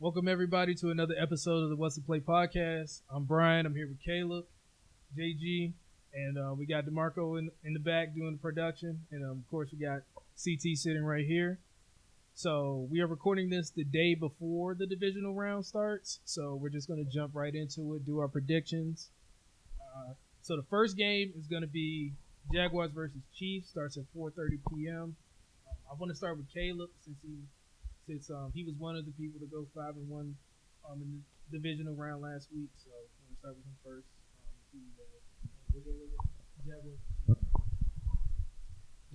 Welcome everybody to another episode of the What's the Play podcast. I'm Brian. I'm here with Caleb, JG, and we got Demarco in the back doing the production, and of course we got CT sitting right here. So we are recording this the day before the divisional round starts. So we're just going to jump right into it, do our predictions. So the first game is going to be Jaguars versus Chiefs. Starts at 4:30 p.m. I want to start with Caleb since he was one of the people to go 5-1 in the divisional round last week. So I'm going to start with him first.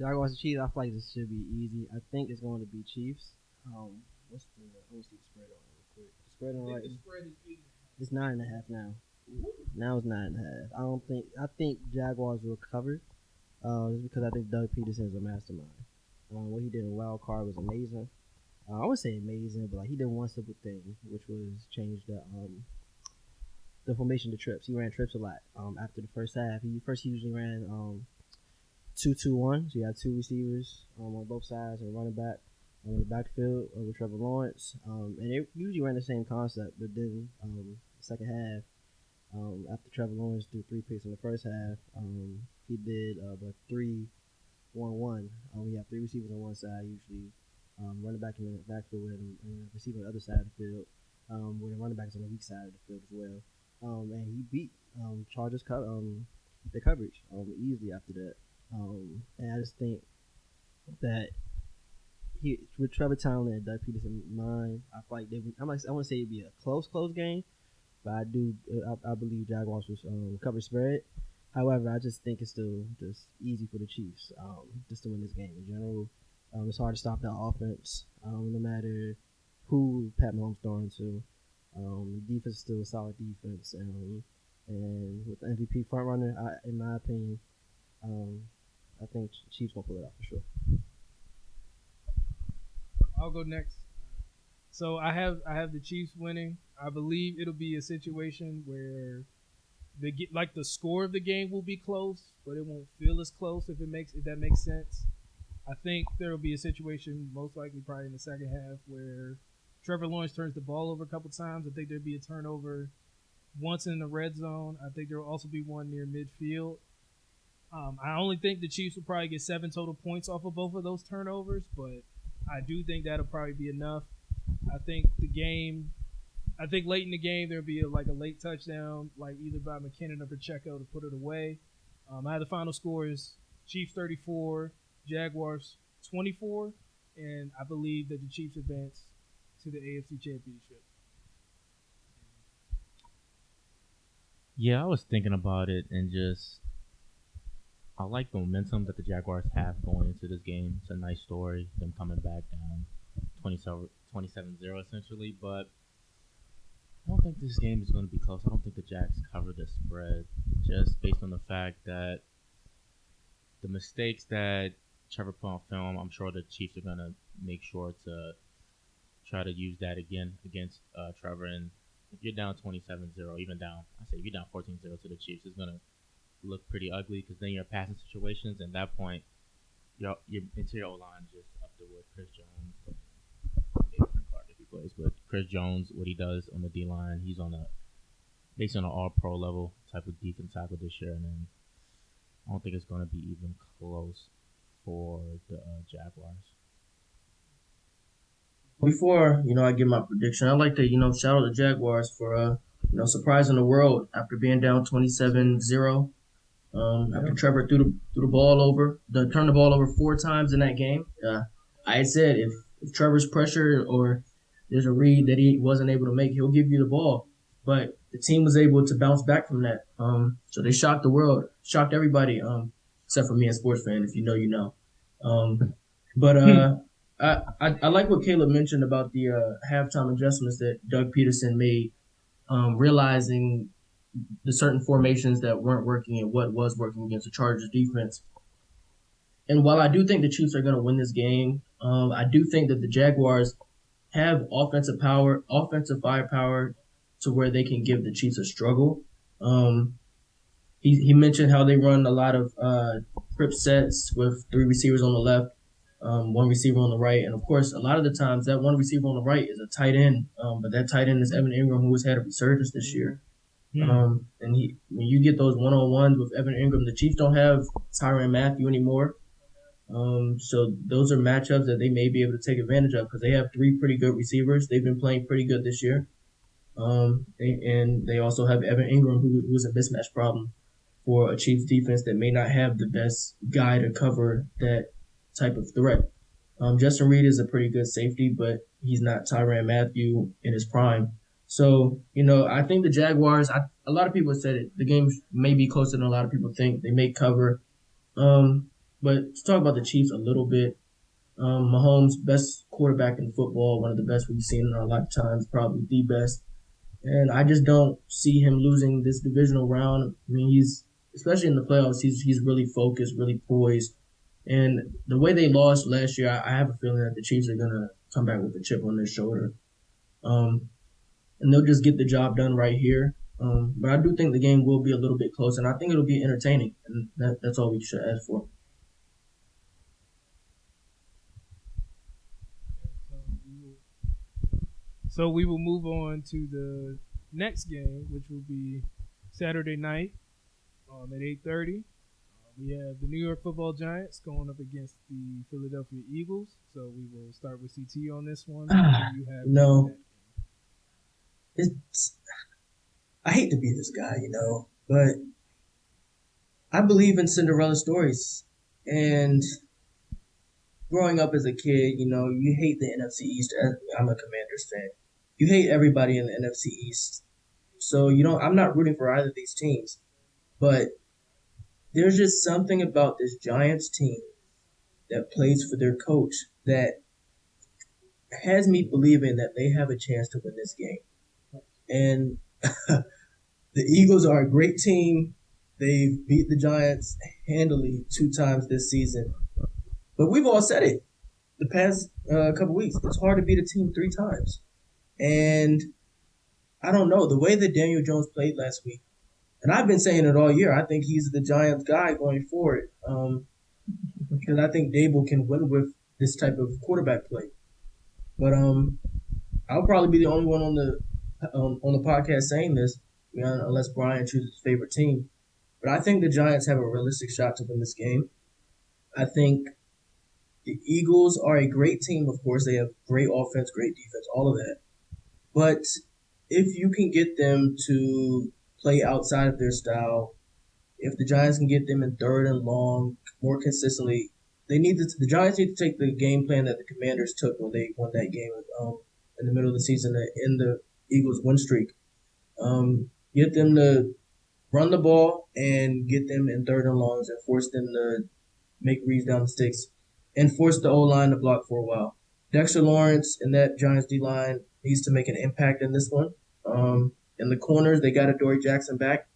Jaguars and Chiefs. I feel like this should be easy. I think it's going to be Chiefs. What's the? I want to see the spread on real quick. The spread on right. The spread is 8.5. It's 9.5 now. Now it's 9.5. I think Jaguars will cover. Just because I think Doug Peterson is a mastermind. What he did in wild card was amazing. I would say amazing, but like he did one simple thing, which was change the formation to trips. He ran trips a lot. After the first half, he usually ran 2-2-1. So you have two receivers on both sides and running back on the backfield with Trevor Lawrence. And they usually ran the same concept, but then the second half, after Trevor Lawrence threw 3 picks in the first half, he did the 3-1-1. We have 3 receivers on one side usually. Running back in the backfield and receiver on the other side of the field, with the running backs on the weak side of the field as well. And he beat Chargers the coverage easily after that. And I just think that with Trevor Townsend and Doug Peterson in mind, I feel like I want to say it'd be a close game, but I believe Jaguars will cover spread. However, I just think it's still just easy for the Chiefs just to win this game in general. It's hard to stop that offense, no matter who Pat Mahomes throwing to. Defense is still a solid defense, and with the MVP front runner, in my opinion, I think Chiefs will pull it out for sure. I'll go next. So I have the Chiefs winning. I believe it'll be a situation where the score of the game will be close, but it won't feel as close if that makes sense. I think there will be a situation, most likely probably in the second half, where Trevor Lawrence turns the ball over a couple times. I think there'll be a turnover once in the red zone. I think there will also be one near midfield. I only think the Chiefs will probably get 7 total points off of both of those turnovers, but I do think that'll probably be enough. I think late in the game there'll be a late touchdown, like either by McKinnon or Pacheco to put it away. I have the final score is Chiefs 34. Jaguars 24, and I believe that the Chiefs advance to the AFC Championship. Yeah, I was thinking about it, and I like the momentum that the Jaguars have going into this game. It's a nice story, them coming back down 27-0 essentially, but I don't think this game is going to be close. I don't think the Jags cover the spread, just based on the fact that the mistakes that Trevor put on film, I'm sure the Chiefs are going to make sure to try to use that again against Trevor. And if you're down 27-0, if you're down 14-0 to the Chiefs, it's going to look pretty ugly because then you're passing situations. And at that point, your interior O-line is just up there with Chris Jones. Different card if he plays, but Chris Jones, what he does on the D-line, he's basically on an all-pro level type of defense tackle this year. And then I don't think it's going to be even close for the Jaguars. Before I give my prediction, I'd like to shout out the Jaguars for surprising the world after being down 27-0. After Trevor threw the ball over, turned the ball over 4 times in that game. I had said if Trevor's pressure or there's a read that he wasn't able to make, he'll give you the ball. But the team was able to bounce back from that. So they shocked the world, shocked everybody, except for me, a sports fan. If you know, you know. I like what Caleb mentioned about the halftime adjustments that Doug Peterson made, realizing the certain formations that weren't working and what was working against the Chargers defense. And while I do think the Chiefs are going to win this game, I do think that the Jaguars have offensive firepower to where they can give the Chiefs a struggle. He mentioned how they run a lot of trip sets with 3 receivers on the left. one receiver on the right, and of course, a lot of the times that one receiver on the right is a tight end. But that tight end is Evan Ingram, who has had a resurgence this year. And when you get those one-on-ones with Evan Ingram, the Chiefs don't have Tyrann Mathieu anymore. So those are matchups that they may be able to take advantage of because they have three pretty good receivers. They've been playing pretty good this year. And they also have Evan Ingram, who is a mismatch problem for a Chiefs defense that may not have the best guy to cover that type of threat. Justin Reed is a pretty good safety, but he's not Tyrann Mathieu in his prime. So, I think the Jaguars, a lot of people have said it, the game may be closer than a lot of people think. They may cover. But let's talk about the Chiefs a little bit. Mahomes, best quarterback in football, one of the best we've seen in our lifetimes, probably the best. And I just don't see him losing this divisional round. I mean, he's, especially in the playoffs, he's really focused, really poised. And the way they lost last year, I have a feeling that the Chiefs are going to come back with a chip on their shoulder. And they'll just get the job done right here. But I do think the game will be a little bit close, and I think it'll be entertaining. And that's all we should ask for. So we will move on to the next game, which will be Saturday night at 8:30. We have the New York Football Giants going up against the Philadelphia Eagles. So we will start with CT on this one. You have No. I hate to be this guy, but I believe in Cinderella stories. And growing up as a kid, you hate the NFC East. I'm a Commanders fan. You hate everybody in the NFC East. So I'm not rooting for either of these teams. But there's just something about this Giants team that plays for their coach that has me believing that they have a chance to win this game. And the Eagles are a great team. They've beat the Giants handily 2 times this season. But we've all said it the past couple weeks. It's hard to beat a team 3 times. And I don't know. The way that Daniel Jones played last week, and I've been saying it all year, I think he's the Giants guy going forward. Because I think Dable can win with this type of quarterback play. But I'll probably be the only one on the podcast saying this, unless Brian chooses his favorite team. But I think the Giants have a realistic shot to win this game. I think the Eagles are a great team, of course. They have great offense, great defense, all of that. But if you can get them to play outside of their style, if the Giants can get them in 3rd and long more consistently, the Giants need to take the game plan that the Commanders took when they won that game in the middle of the season to end the Eagles' win streak. Get them to run the ball and get them in 3rd and longs and force them to make reads down the sticks and force the O-line to block for a while. Dexter Lawrence and that Giants D-line needs to make an impact in this one. In the corners, they got Adoree Jackson back.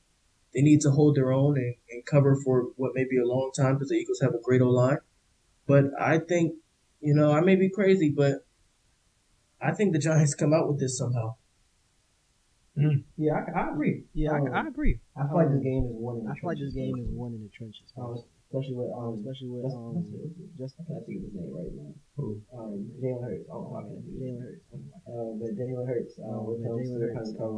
They need to hold their own and cover for what may be a long time because the Eagles have a great O-line. But I think, I may be crazy, but I think the Giants come out with this somehow. Yeah, I agree. Yeah, I agree. I feel like this game is won in the trenches. Especially with just I can't think of his name right now. Jalen Hurts. Jalen Hurts. But Jalen Hurts. When it comes to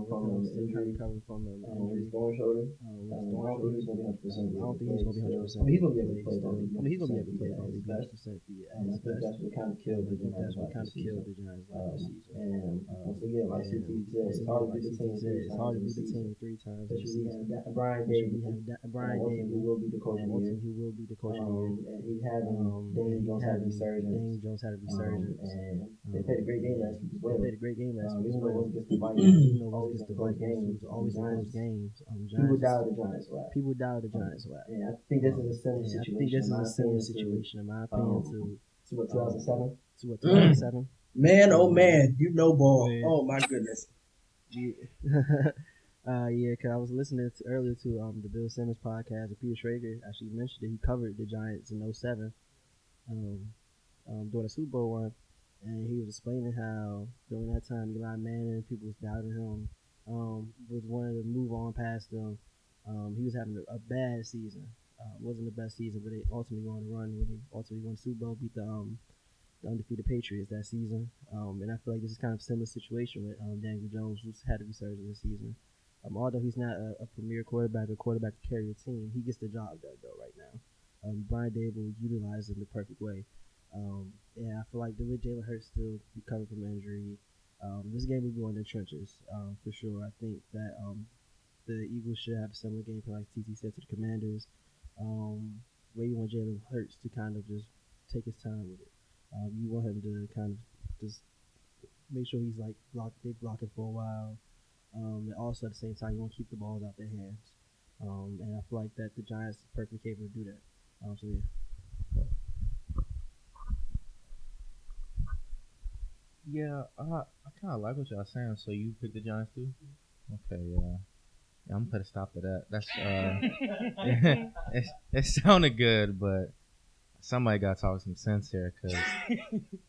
recovering from an injury, his throwing shoulder. I don't think he's gonna be 100%. I don't think he's gonna be 100%. I mean, he's gonna be able to play. He's gonna be able to play probably 50%. I think that's what kind of killed the Giants last season. And once again, like CT said, it's hard to beat the team 3 times. Especially we have Brian Dable, who will be the coach of the year. And he's having Daniel Jones had a resurgence. And they played a great game last week as well. Even though it was against the Vikings, always against those games. People doubt the Giants' lap. And I think this is a similar situation, in my opinion, to what 2007. To what 2007. Man, oh man, ball. Man. Oh my goodness. Because I was listening earlier to the Bill Simmons podcast, and Peter Schrager actually mentioned that he covered the Giants in 2007 during the Super Bowl run, and he was explaining how during that time Eli Manning, people was doubting him, was wanting to move on past them. He was having a bad season, wasn't the best season, but they ultimately won a run where they ultimately won the Super Bowl, beat the undefeated Patriots that season. And I feel like this is kind of a similar situation with Daniel Jones, who's had a resurgence this season. Although he's not a premier quarterback, a quarterback to carry a team, he gets the job done though right now. Brian Dable utilized him the perfect way. And I feel like the way Jalen Hurts still recovered from injury, this game will go in the trenches for sure. I think that the Eagles should have a similar game plan like TT said to the Commanders, where you want Jalen Hurts to kind of just take his time with it. You want him to kind of just make sure he's like big blocking for a while. And also at the same time, you want to keep the balls out their hands. And I feel like that the Giants are perfectly capable to do that. So yeah. Yeah, I kind of like what y'all saying. So you picked the Giants too? Okay, yeah. Yeah, I'm gonna stop at that. That's it sounded good, but somebody got to talk some sense here because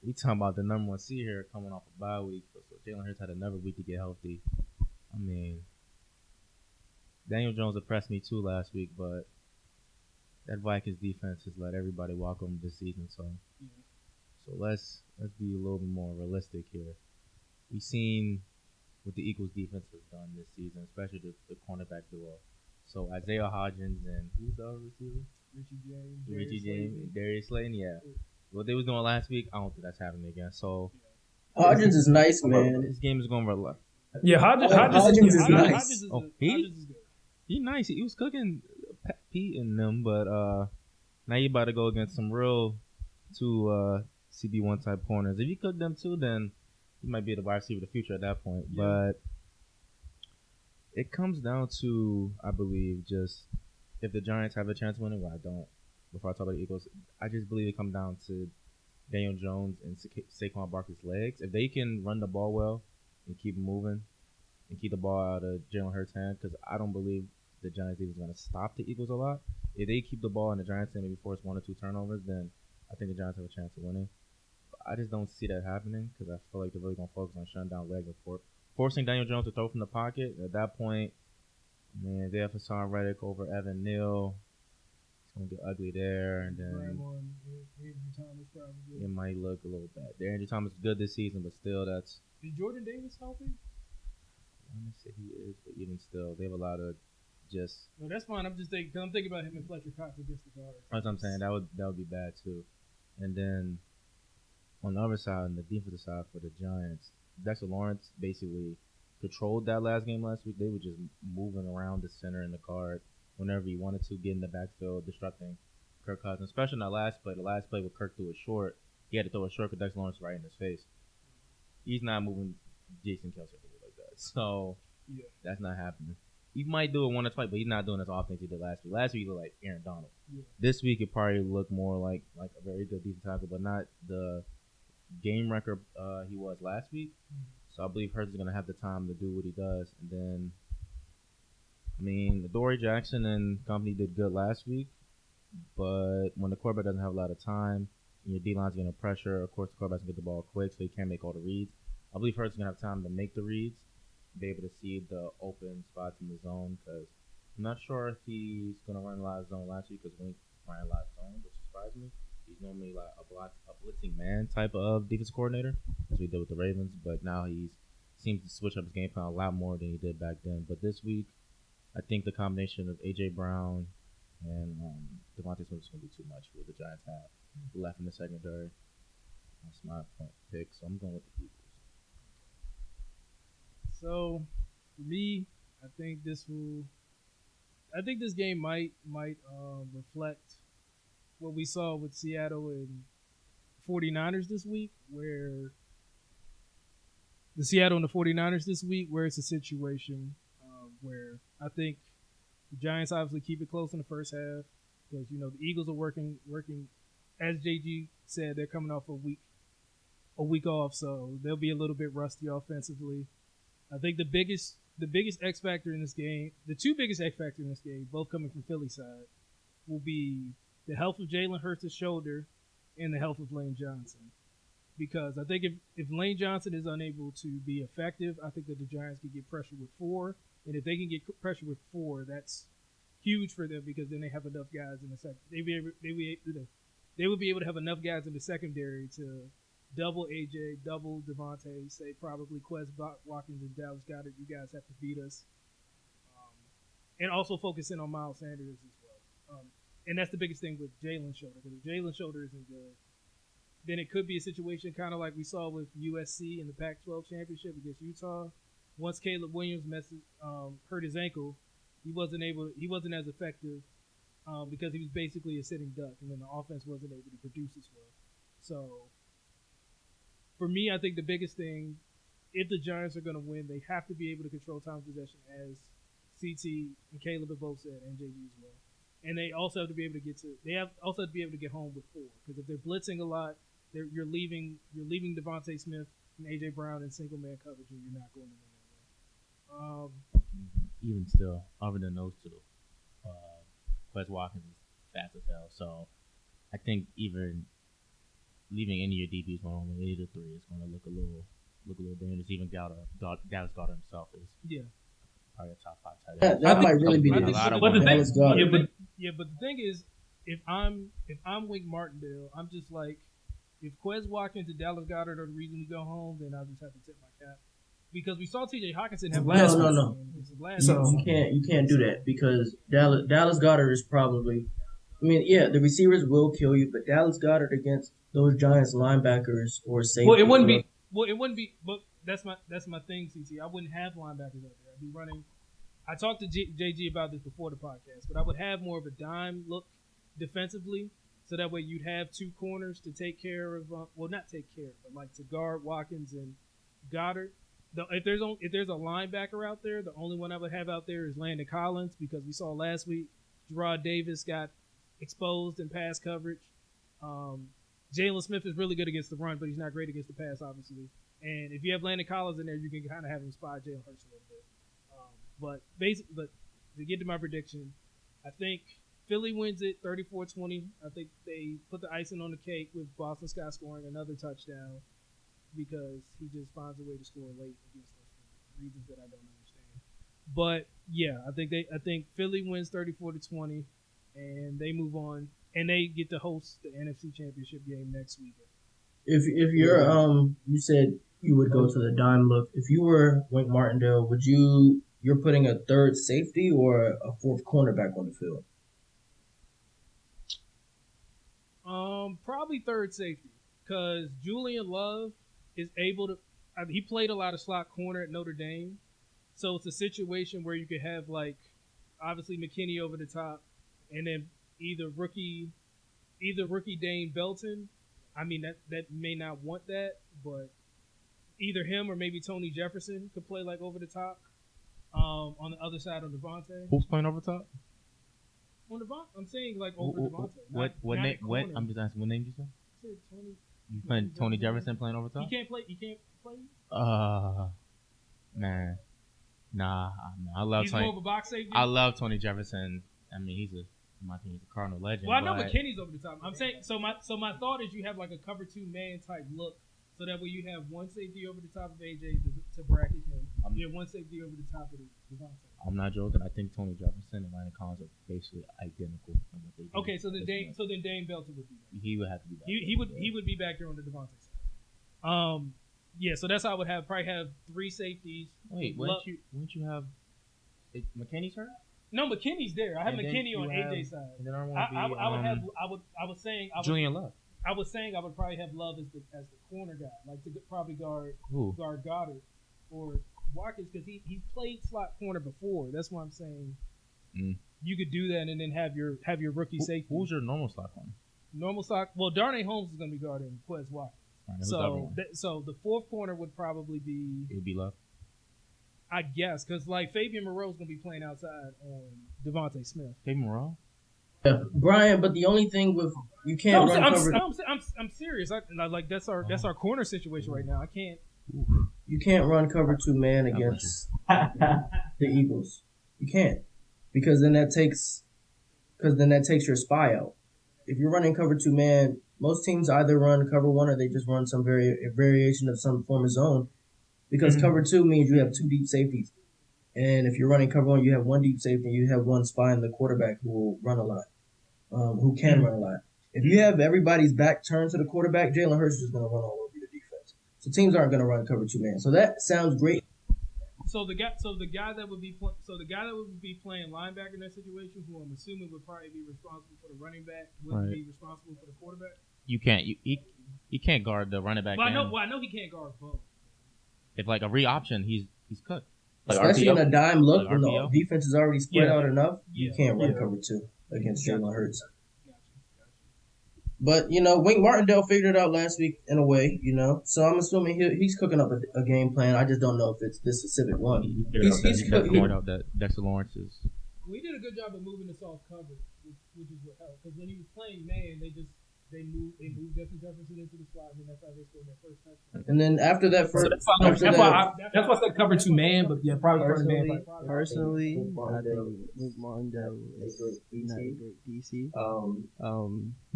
we talking about the number one seed here coming off a bye week. So Jalen Hurts had another week to get healthy. I mean, Daniel Jones impressed me too last week, but that Vikings defense has let everybody walk on this season. So let's be a little bit more realistic here. We've seen what the Eagles defense has done this season, especially the cornerback duo. So Isaiah Hodgins and who's the other receiver? Richie James, Darius Slayton. Yeah, what they was doing last week, I don't think that's happening again. So Hodgins is nice, man. This game is going to rely. Yeah, Hodgins is nice. He nice. He was cooking Pete and them, but now you about to go against some real two CB1 type corners. If you cook them too, then he might be the wide receiver of the future at that point. Yeah. But it comes down to, I believe, just if the Giants have a chance of winning, well, I don't. Before I talk about the Eagles, I just believe it comes down to Daniel Jones and Saquon Barkley's legs. If they can run the ball well and keep moving and keep the ball out of Jalen Hurts' hand, because I don't believe the Giants defense is going to stop the Eagles a lot. If they keep the ball in the Giants' hand, maybe force 1 or 2 turnovers, then I think the Giants have a chance of winning. I just don't see that happening because I feel like they're really going to focus on shutting down legs and forcing Daniel Jones to throw from the pocket. At that point, man, they have Hassan Reddick over Evan Neal. It's going to get ugly there. And then it might look a little bad. Andrew Thomas is good this season, but still that's... Is Jordan Davis healthy? I want to say he is, but even still, they have a lot of just... No, that's fine. I'm just thinking, because I'm thinking about him and Fletcher Cox against the guards. That's what I'm saying. That would be bad, too. And then... on the other side, on the defensive side for the Giants, Dexter Lawrence basically controlled that last game last week. They were just moving around the center and the guard whenever he wanted to, get in the backfield, disrupting Kirk Cousins. Especially in that last play. The last play where Kirk threw it short, he had to throw it short because Dexter Lawrence right in his face. He's not moving Jason Kelce like that. So, that's not happening. He might do it 1 or twice, but he's not doing as often as he did last week. Last week, he looked like Aaron Donald. Yeah. This week, it probably looked more like a very good defensive tackle, but not the game record he was last week. So I believe Hurts is going to have the time to do what he does. And then, I mean, Dory Jackson and company did good last week, but when the quarterback doesn't have a lot of time and your D-line's getting pressure, of course the quarterback's going to get the ball quick so he can't make all the reads. I believe Hurts is going to have time to make the reads, be able to see the open spots in the zone, because I'm not sure if he's going to run a lot of zone last week because Wink ran a lot of zone, which surprised me. He's normally like a blitzing man type of defense coordinator, as we did with the Ravens, but now he seems to switch up his game plan a lot more than he did back then. But this week, I think the combination of A.J. Brown and Devontae Smith is going to be too much for what the Giants have left in the secondary. That's my pick, so I'm going with the Eagles. So, for me, I think this game might reflect what we saw with Seattle and 49ers this week, where the Seattle and the 49ers this week, where it's a situation where I think the Giants obviously keep it close in the first half because, the Eagles are working, as JG said, they're coming off a week off, so they'll be a little bit rusty offensively. I think the biggest X factor in this game, the two biggest X factors in this game, both coming from Philly side, will be the health of Jalen Hurts' shoulder and the health of Lane Johnson. Because I think if Lane Johnson is unable to be effective, I think that the Giants can get pressure with 4. And if they can get pressure with 4, that's huge for them because then they have enough guys in the second. They would be able to have enough guys in the secondary to double AJ, double Devontae, say probably Quez Watkins and Dallas Goedert. You guys have to beat us, and also focus in on Miles Sanders as well. And that's the biggest thing with Jalen's shoulder. Because if Jalen's shoulder isn't good, then it could be a situation kind of like we saw with USC in the Pac-12 championship against Utah. Once Caleb Williams hurt his ankle, he wasn't as effective because he was basically a sitting duck, and then the offense wasn't able to produce as well. So, for me, I think the biggest thing, if the Giants are going to win, they have to be able to control time of possession, as CT and Caleb have both said, and JG as well. And they also have to be able to get home with 4. Because if they're blitzing a lot, you're leaving Devontae Smith and AJ Brown in single man coverage, and you're not going to win that way. Even still, other than those two, Quez Watkins is fast as hell. So I think even leaving any of your DBs on 8 or 3 is going to look a little dangerous. Even Dallas Goedert himself is probably a top 5 tight end. That might really be the Dallas Goedert. But the thing is, if I'm Wink Martindale, I'm just like, if Quez Watkins and Dallas Goedert are the reason we go home, then I'll just have to tip my cap. Because we saw T.J. Hawkinson have last week. No. You can't do that because Dallas Goedert is probably. I mean, yeah, the receivers will kill you, but Dallas Goedert against those Giants linebackers or safety. Well, it wouldn't be. But that's my thing, CT. I wouldn't have linebackers out there. I'd be running. I talked to JG about this before the podcast, but I would have more of a dime look defensively, so that way you'd have 2 corners to take care of. Not take care, but like to guard Watkins and Goddard. If there's a linebacker out there, the only one I would have out there is Landon Collins, because we saw last week Gerard Davis got exposed in pass coverage. Jalen Smith is really good against the run, but he's not great against the pass, obviously. And if you have Landon Collins in there, you can kind of have him spy Jalen Hurts a little bit. But to get to my prediction, I think Philly wins it 34-20. I think they put the icing on the cake with Boston Scott scoring another touchdown, because he just finds a way to score late against us for reasons that I don't understand. But yeah, I think Philly wins 34-20, and they move on, and they get to host the NFC Championship game next weekend. If you're you said you would go to the dime look. If you were Wink Martindale, you're putting a third safety or a 4th cornerback on the field? Probably third safety, because Julian Love is able to. He played a lot of slot corner at Notre Dame, so it's a situation where you could have, like, obviously McKinney over the top, and then either rookie Dane Belton. I mean, that may not want that, but either him or maybe Tony Jefferson could play like over the top. On the other side on Devontae. Who's playing over top? On Devontae, I'm saying like over Devontae. What name? What? I'm just asking. What name did you say? I said Tony. You playing Tony Jefferson playing over top? He can't play. Man, nah. I love he's Tony. More of a box safety. I love Tony Jefferson. I mean, he's a Cardinal legend. Well, I know McKinney's over the top. I'm saying so. My thought is you have like a cover 2 man type look, so that way you have one safety over the top of AJ to bracket him. You have one safety over the top of Devontae. I'm not joking. I think Tony Jefferson and Landon Collins are basically identical in what they do. Okay, so then Dane Belton would be back. He would have to be back. He would be back there on the Devontae side. Yeah, so that's how I would probably have 3 safeties. Wait, wouldn't you have McKinney's hurt? No, McKinney's there. I have McKinney on AJ's side. And then I was saying Julian Love. I was saying I would probably have Love as the corner guy, like to probably guard Goddard or Watkins, because he played slot corner before. That's why I'm saying you could do that and then have your rookie safety. Who's your normal slot corner? Normal slot. Well, Darnay Holmes is going to be guarding Quez Watkins. Right, so the 4th corner would probably be. It would be Love. I guess, because like Fabian Moreau is going to be playing outside on Devontae Smith. Fabian Moreau. Yeah, Brian. But the only thing with you can't run cover. I'm serious. Like that's our corner situation right now. I can't. You can't run cover 2 man against the Eagles. You can't, because then that takes your spy out. If you're running cover 2 man, most teams either run cover 1 or they just run some variation of some form of zone, because cover 2 means you have 2 deep safeties, And if you're running cover one, you have one deep safety, and you have one spine, the quarterback who will run a lot, who can run a lot. If you have everybody's back turned to the quarterback, Jalen Hurts is just going to run all over your defense. So teams aren't going to run cover two man. So that sounds great. So the guy that would be playing linebacker in that situation, who I'm assuming would probably be responsible for the running back, would be responsible for the quarterback. You can't he can't guard the running back. Well, I know he can't guard both. If like a re option, he's cooked. Like especially in a dime look when RPO? the defense is already spread out enough, you can't run Yeah. cover two against Jalen Hurts. Gotcha. But Wink Martindale figured it out last week in a way, So I'm assuming he's cooking up a game plan. I just don't know if it's this specific one. He He's pointed out that Dexter Lawrence is. We did a good job of moving us off coverage, which is what helped. Because when he was playing man, they moved Justin Jefferson into the slot, and then that's how they scored their first touchdown. And then after that, So that's why I said cover two man, but yeah, probably cover man. Personally, I think Wink Martindale is not a great DC.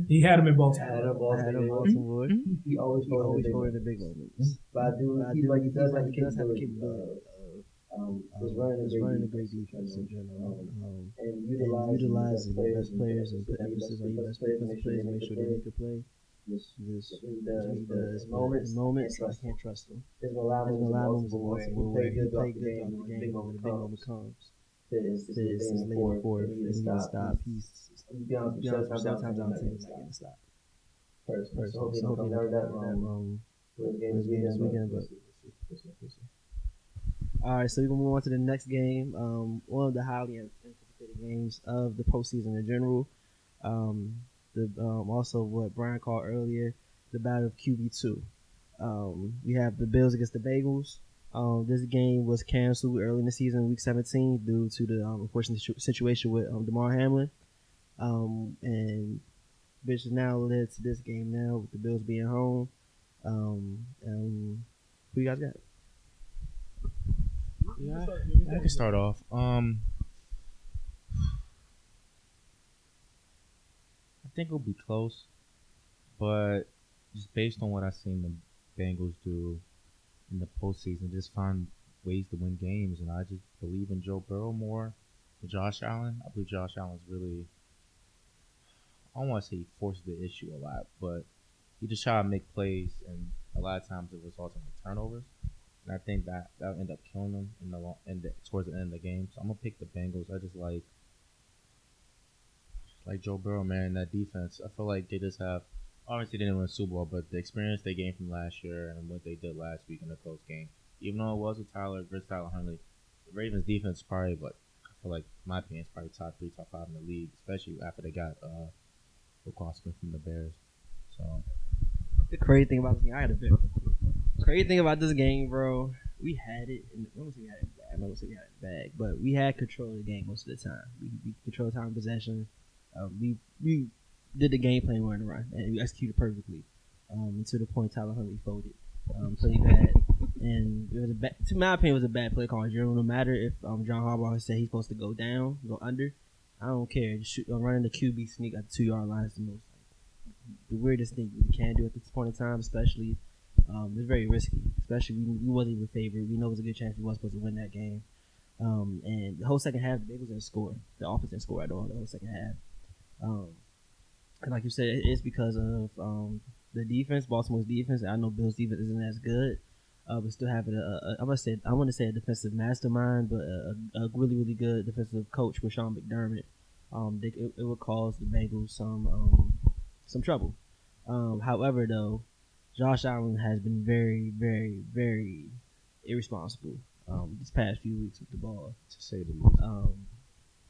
He had him in Baltimore. I had him Baltimore. he always scored the big moments. But he does have the capability Just running a great defense in general, and utilizing the best players and put emphasis on your best defensive players and make sure they make a play. This he does. Moments, I can't trust him. There's been a lot of moments where he played good throughout the game, when the big moment comes. It's late forward, he needs to stop. He's sometimes on team, he's not getting stopped. Personally, so hopefully not that wrong for his game this weekend, but. All right, so we're going to move on to the next game. One of the highly anticipated games of the postseason in general. Also, what Brian called earlier, the battle of QB2. We have the Bills against the Bengals. This game was canceled early in the season, week 17, due to the unfortunate situation with Damar Hamlin. And which has now led to this game now with the Bills being home. Who you guys got? Yeah, I can start off. I think it'll be close, but just based on what I've seen the Bengals do in the postseason, just find ways to win games, and I just believe in Joe Burrow more than Josh Allen. I believe Josh Allen's really, I don't want to say he forced the issue a lot, but he just try to make plays, and a lot of times it results in like turnovers. And I think that'll end up killing them towards the end of the game. So I'm gonna pick the Bengals. I just like Joe Burrow, man. That defense. I feel like they just have. Obviously, they didn't win a Super Bowl, but the experience they gained from last year and what they did last week in a close game, even though it was with Tyler Huntley, the Ravens defense is probably, but I feel like, in my opinion, it's probably top 3, top 5 in the league, especially after they got Smith from the Bears. So the crazy thing about this game, I had a bit. Crazy thing about this game, bro, we had it. I don't say we had it bad. I'm not gonna say we had it bad, but we had control of the game most of the time. We controlled time of possession. We did the game plan we're in the run, and we executed perfectly. To the point Tyler Huntley folded. Pretty bad, and it was to my opinion, it was a bad play call in general. No matter if John Harbaugh said he's supposed to go down, go under, I don't care. Just running the QB sneak at the 2-yard line is the most the weirdest thing you can do at this point in time, especially. It's very risky, especially we wasn't even favored. We know it was a good chance we was supposed to win that game. And the whole second half, the Bengals didn't score. The offense didn't score at all the whole second half. And like you said, it's because of the defense, Baltimore's defense. I know Bill's defense isn't as good, but still having I want to say a defensive mastermind, but a really, really good defensive coach with Sean McDermott. It would cause the Bengals some trouble. However, though, Josh Allen has been very, very, very irresponsible these past few weeks with the ball, to say the least.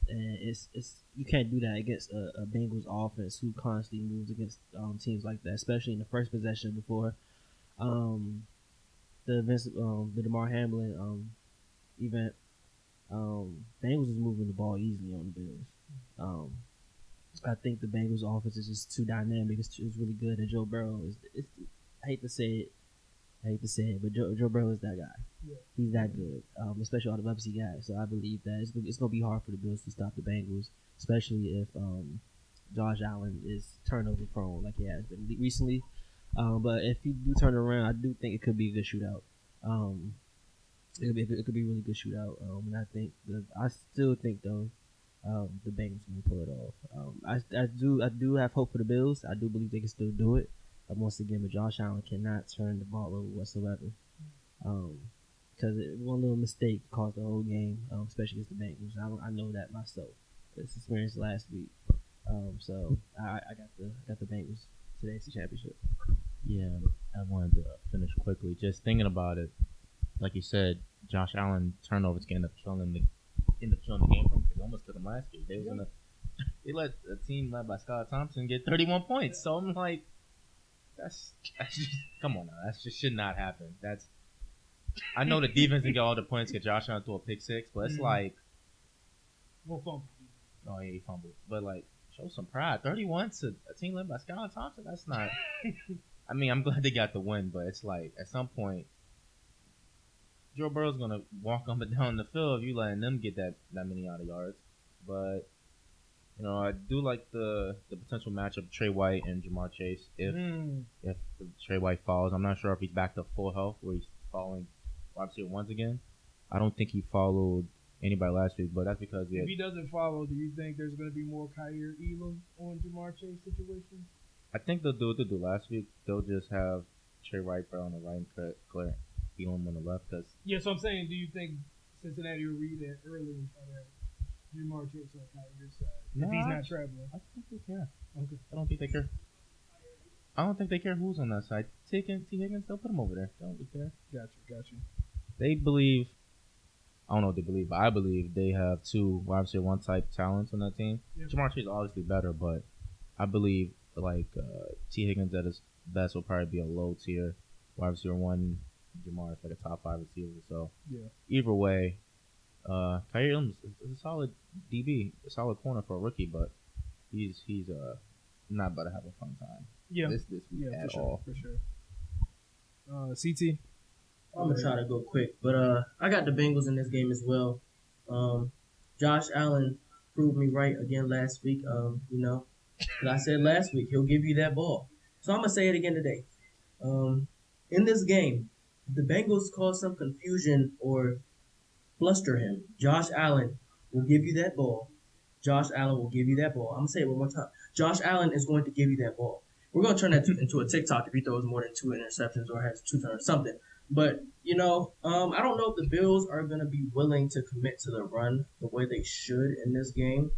And it's you can't do that against a Bengals offense who constantly moves against teams like that, especially in the first possession before the Damar Hamlin event. Bengals was moving the ball easily on the Bills. I think the Bengals offense is just too dynamic. It's really good, and Joe Burrow is. I hate to say it, but Joe Burrow is that guy. Yeah. He's that good, especially all the legacy guys. So I believe that it's going to be hard for the Bills to stop the Bengals, especially if Josh Allen is turnover prone like he has been recently. But if he do turn around, I do think it could be a good shootout. It could be a really good shootout. And I still think though, the Bengals will pull it off. I do have hope for the Bills. I do believe they can still do it. Once again, but Josh Allen cannot turn the ball over whatsoever. Because one little mistake caused the whole game, especially against the Bengals. I know that myself. It's experience last week. So I got the Bengals today's the championship. Yeah, I wanted to finish quickly. Just thinking about it, like you said, Josh Allen turnovers can end up killing the game from because they almost killed him last year. They let a team led by Scott Thompson get 31 points. So I'm like, that's just, come on now, that just should not happen. I know the defense didn't get all the points because Josh Allen threw a pick six, but it's like, Well, oh yeah, he fumbled, but like, show some pride. 31 to a team led by Scott Thompson. That's not. I mean, I'm glad they got the win, but it's like at some point, Joe Burrow's gonna walk up and down the field if you letting them get that many out of yards. But I do like the potential matchup of Trey White and Jamar Chase. If Trey White falls, I'm not sure if he's back to full health where he's following wide receiver ones again. I don't think he followed anybody last week, but that's because if he doesn't follow, do you think there's going to be more Kyer Elam on Jamar Chase situations? I think they'll do what they did last week. They'll just have Trey White on the right and Claire Elam on the left. So I'm saying, do you think Cincinnati will read that early and try to Jamar Chase on Kyer's side if he's not traveling? I think they care. Okay. I don't think they care. I don't think they care who's on that side. T. Higgins, they'll put him over there. Don't they care? Gotcha. They believe. I don't know what they believe, but I believe they have two wide receiver one type talents on that team. Yeah. Jamar Chase is obviously better, but I believe T. Higgins at his best will probably be a low tier wide receiver one. Jamar is like a top 5 receiver. So either way, Kyer Elam is a solid DB, a solid corner for a rookie, but he's not about to have a fun time. This week at all. For sure. CT. I'm gonna try to go quick, but I got the Bengals in this game as well. Josh Allen proved me right again last week. Because I said last week he'll give you that ball, so I'm gonna say it again today. In this game, if the Bengals cause some confusion or fluster him, Josh Allen will give you that ball. Josh Allen will give you that ball. I'm gonna say it one more time. Josh Allen is going to give you that ball. We're gonna turn that into a TikTok if he throws more than 2 interceptions or has 2 turnovers or something. But, I don't know if the Bills are going to be willing to commit to the run the way they should in this game.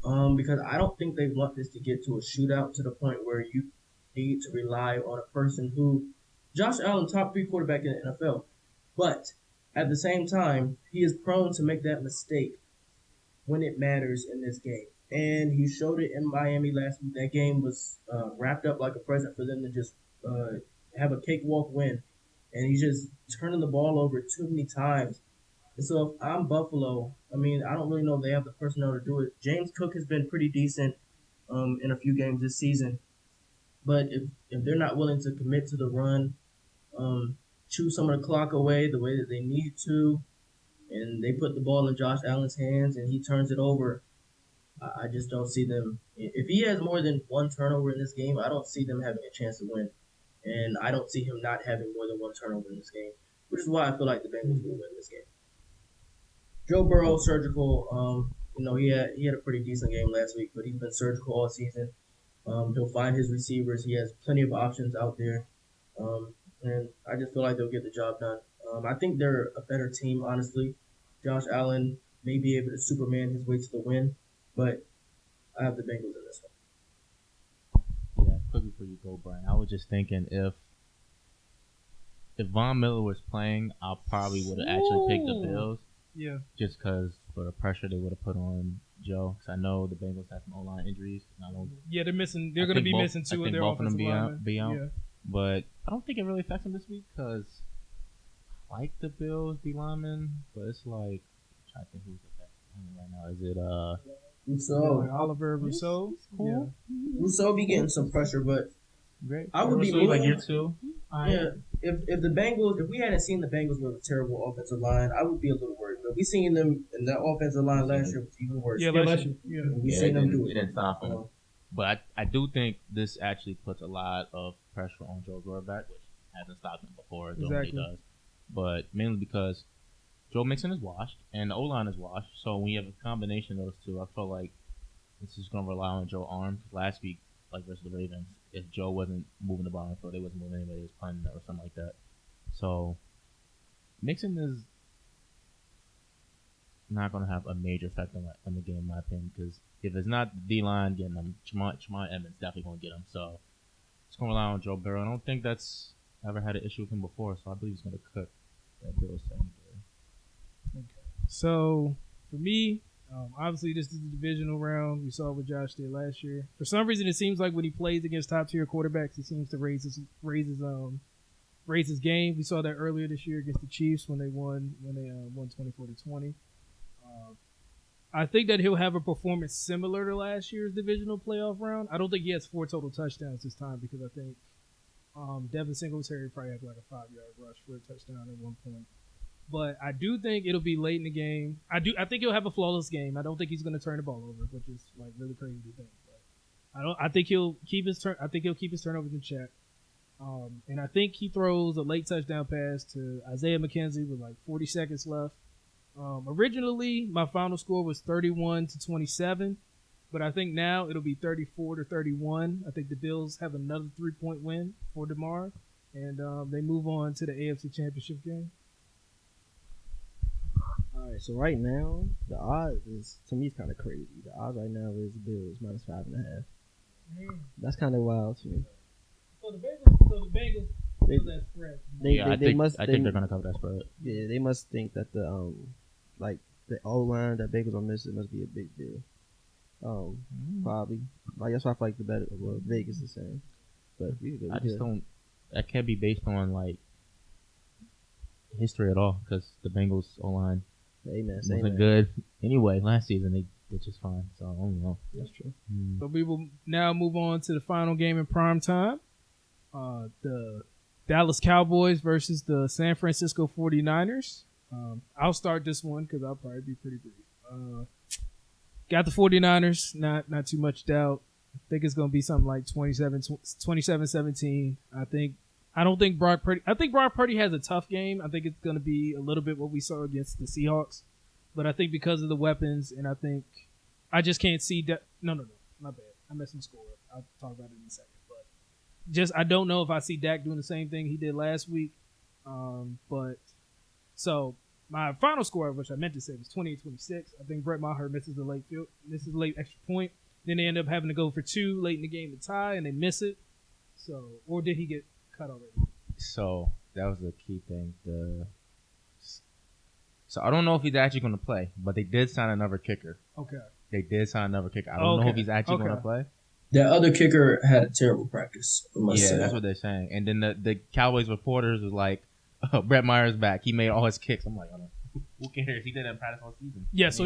Because I don't think they want this to get to a shootout to the point where you need to rely on a person who, Josh Allen, top 3 quarterback in the NFL. But at the same time, he is prone to make that mistake when it matters in this game. And he showed it in Miami last week. That game was wrapped up like a present for them to just have a cakewalk win. And he's just turning the ball over too many times. And so if I'm Buffalo, I don't really know if they have the personnel to do it. James Cook has been pretty decent in a few games this season. But if they're not willing to commit to the run, chew some of the clock away the way that they need to, and they put the ball in Josh Allen's hands and he turns it over, I just don't see them. If he has more than 1 turnover in this game, I don't see them having a chance to win. And I don't see him not having more than 1 turnover in this game, which is why I feel like the Bengals will win this game. Joe Burrow, surgical. He had a pretty decent game last week, but he's been surgical all season. He'll find his receivers. He has plenty of options out there. And I just feel like they'll get the job done. I think they're a better team, honestly. Josh Allen may be able to Superman his way to the win, but I have the Bengals in this one. Yeah, quick before you go, Brian, I was just thinking if Von Miller was playing, I probably would have actually picked the Bills. Yeah. Just because for the pressure they would have put on Joe. Because I know the Bengals have some O-line injuries. And I don't. Yeah, they're missing. They're going to be missing 2 of their offensive linemen. Be out. Yeah. But I don't think it really affects them this week because I like the Bills D linemen, but it's like I'm trying to think who's affecting right now. Is it Rousseau? Oliver Rousseau. Cool. Yeah. Rousseau be getting some pressure, but great. I would be like year 2. Yeah. If we hadn't seen the Bengals with a terrible offensive line, I would be a little worried. But we seen them in that offensive line last year was even worse. Yeah, last year. Yeah. We seen them do it. It didn't stop them. But I do think this actually puts a lot of pressure on Joe Zorback, which hasn't stopped him before. It normally does. But mainly because Joe Mixon is washed and the O-line is washed. So when you have a combination of those two, I feel like this is going to rely on Joe arm. Last week, like versus the Ravens, if Joe wasn't moving the ball, so they wasn't moving anybody, he was punting or something like that. So Mixon is not going to have a major effect on the game, in my opinion, because if it's not the D-line getting him, Jamar Edmonds definitely going to get him. So it's going to rely on Joe Burrow. I don't think that's ever had an issue with him before, so I believe he's going to cook that Bills secondary. Okay. So for me, obviously this is the divisional round. We saw what Josh did last year. For some reason, it seems like when he plays against top-tier quarterbacks, he seems to raise his game. We saw that earlier this year against the Chiefs when they won 24-20. I think that he'll have a performance similar to last year's divisional playoff round. I don't think he has 4 total touchdowns this time because I think Devin Singletary probably had like a 5-yard rush for a touchdown at one point. But I do think it'll be late in the game. I think he'll have a flawless game. I don't think he's going to turn the ball over, which is like really crazy to think. But I think he'll keep his turnovers in check. And I think he throws a late touchdown pass to Isaiah McKenzie with like 40 seconds left. Originally, my final score was 31-27, but I think now it'll be 34-31. I think the Bills have another 3-point win for DeMar, and they move on to the AFC Championship game. All right, so right now the odds is, to me, it's kind of crazy. The odds right now is Bills -5.5. That's kind of wild to me. So the Bengals that spread. I think they're going to cover that spread. Yeah, they must think that the O-line that Bengals are missing must be a big deal. Probably. Like, that's why I feel like the better. Well, Vegas is saying, but I just don't. That can't be based on like history at all because the Bengals O-line wasn't good anyway. Last season they did just fine. So I don't know. That's true. So we will now move on to the final game in prime time. The Dallas Cowboys versus the San Francisco 49ers. I'll start this one because I'll probably be pretty brief. Got the 49ers, not too much doubt. I think it's going to be something like 27-17. I think Brock Purdy has a tough game. I think it's going to be a little bit what we saw against the Seahawks. But I think because of the weapons, and I think I just can't see No, my bad. I messed my score up. I'll talk about it in a second. But I don't know if I see Dak doing the same thing he did last week. So my final score, which I meant to say, was 28-26. I think Brett Maher misses the late extra point. Then they end up having to go for 2 late in the game to tie, and they miss it. So, or did he get cut already? So that was the key thing. So I don't know if he's actually going to play, but they did sign another kicker. Okay. They did sign another kicker. I don't know if he's actually going to play. That other kicker had a terrible practice. That's what they're saying. And then the Cowboys reporters was like, Brett Meyer's back. He made all his kicks. I'm like, who cares? He didn't practice all season. Yeah, so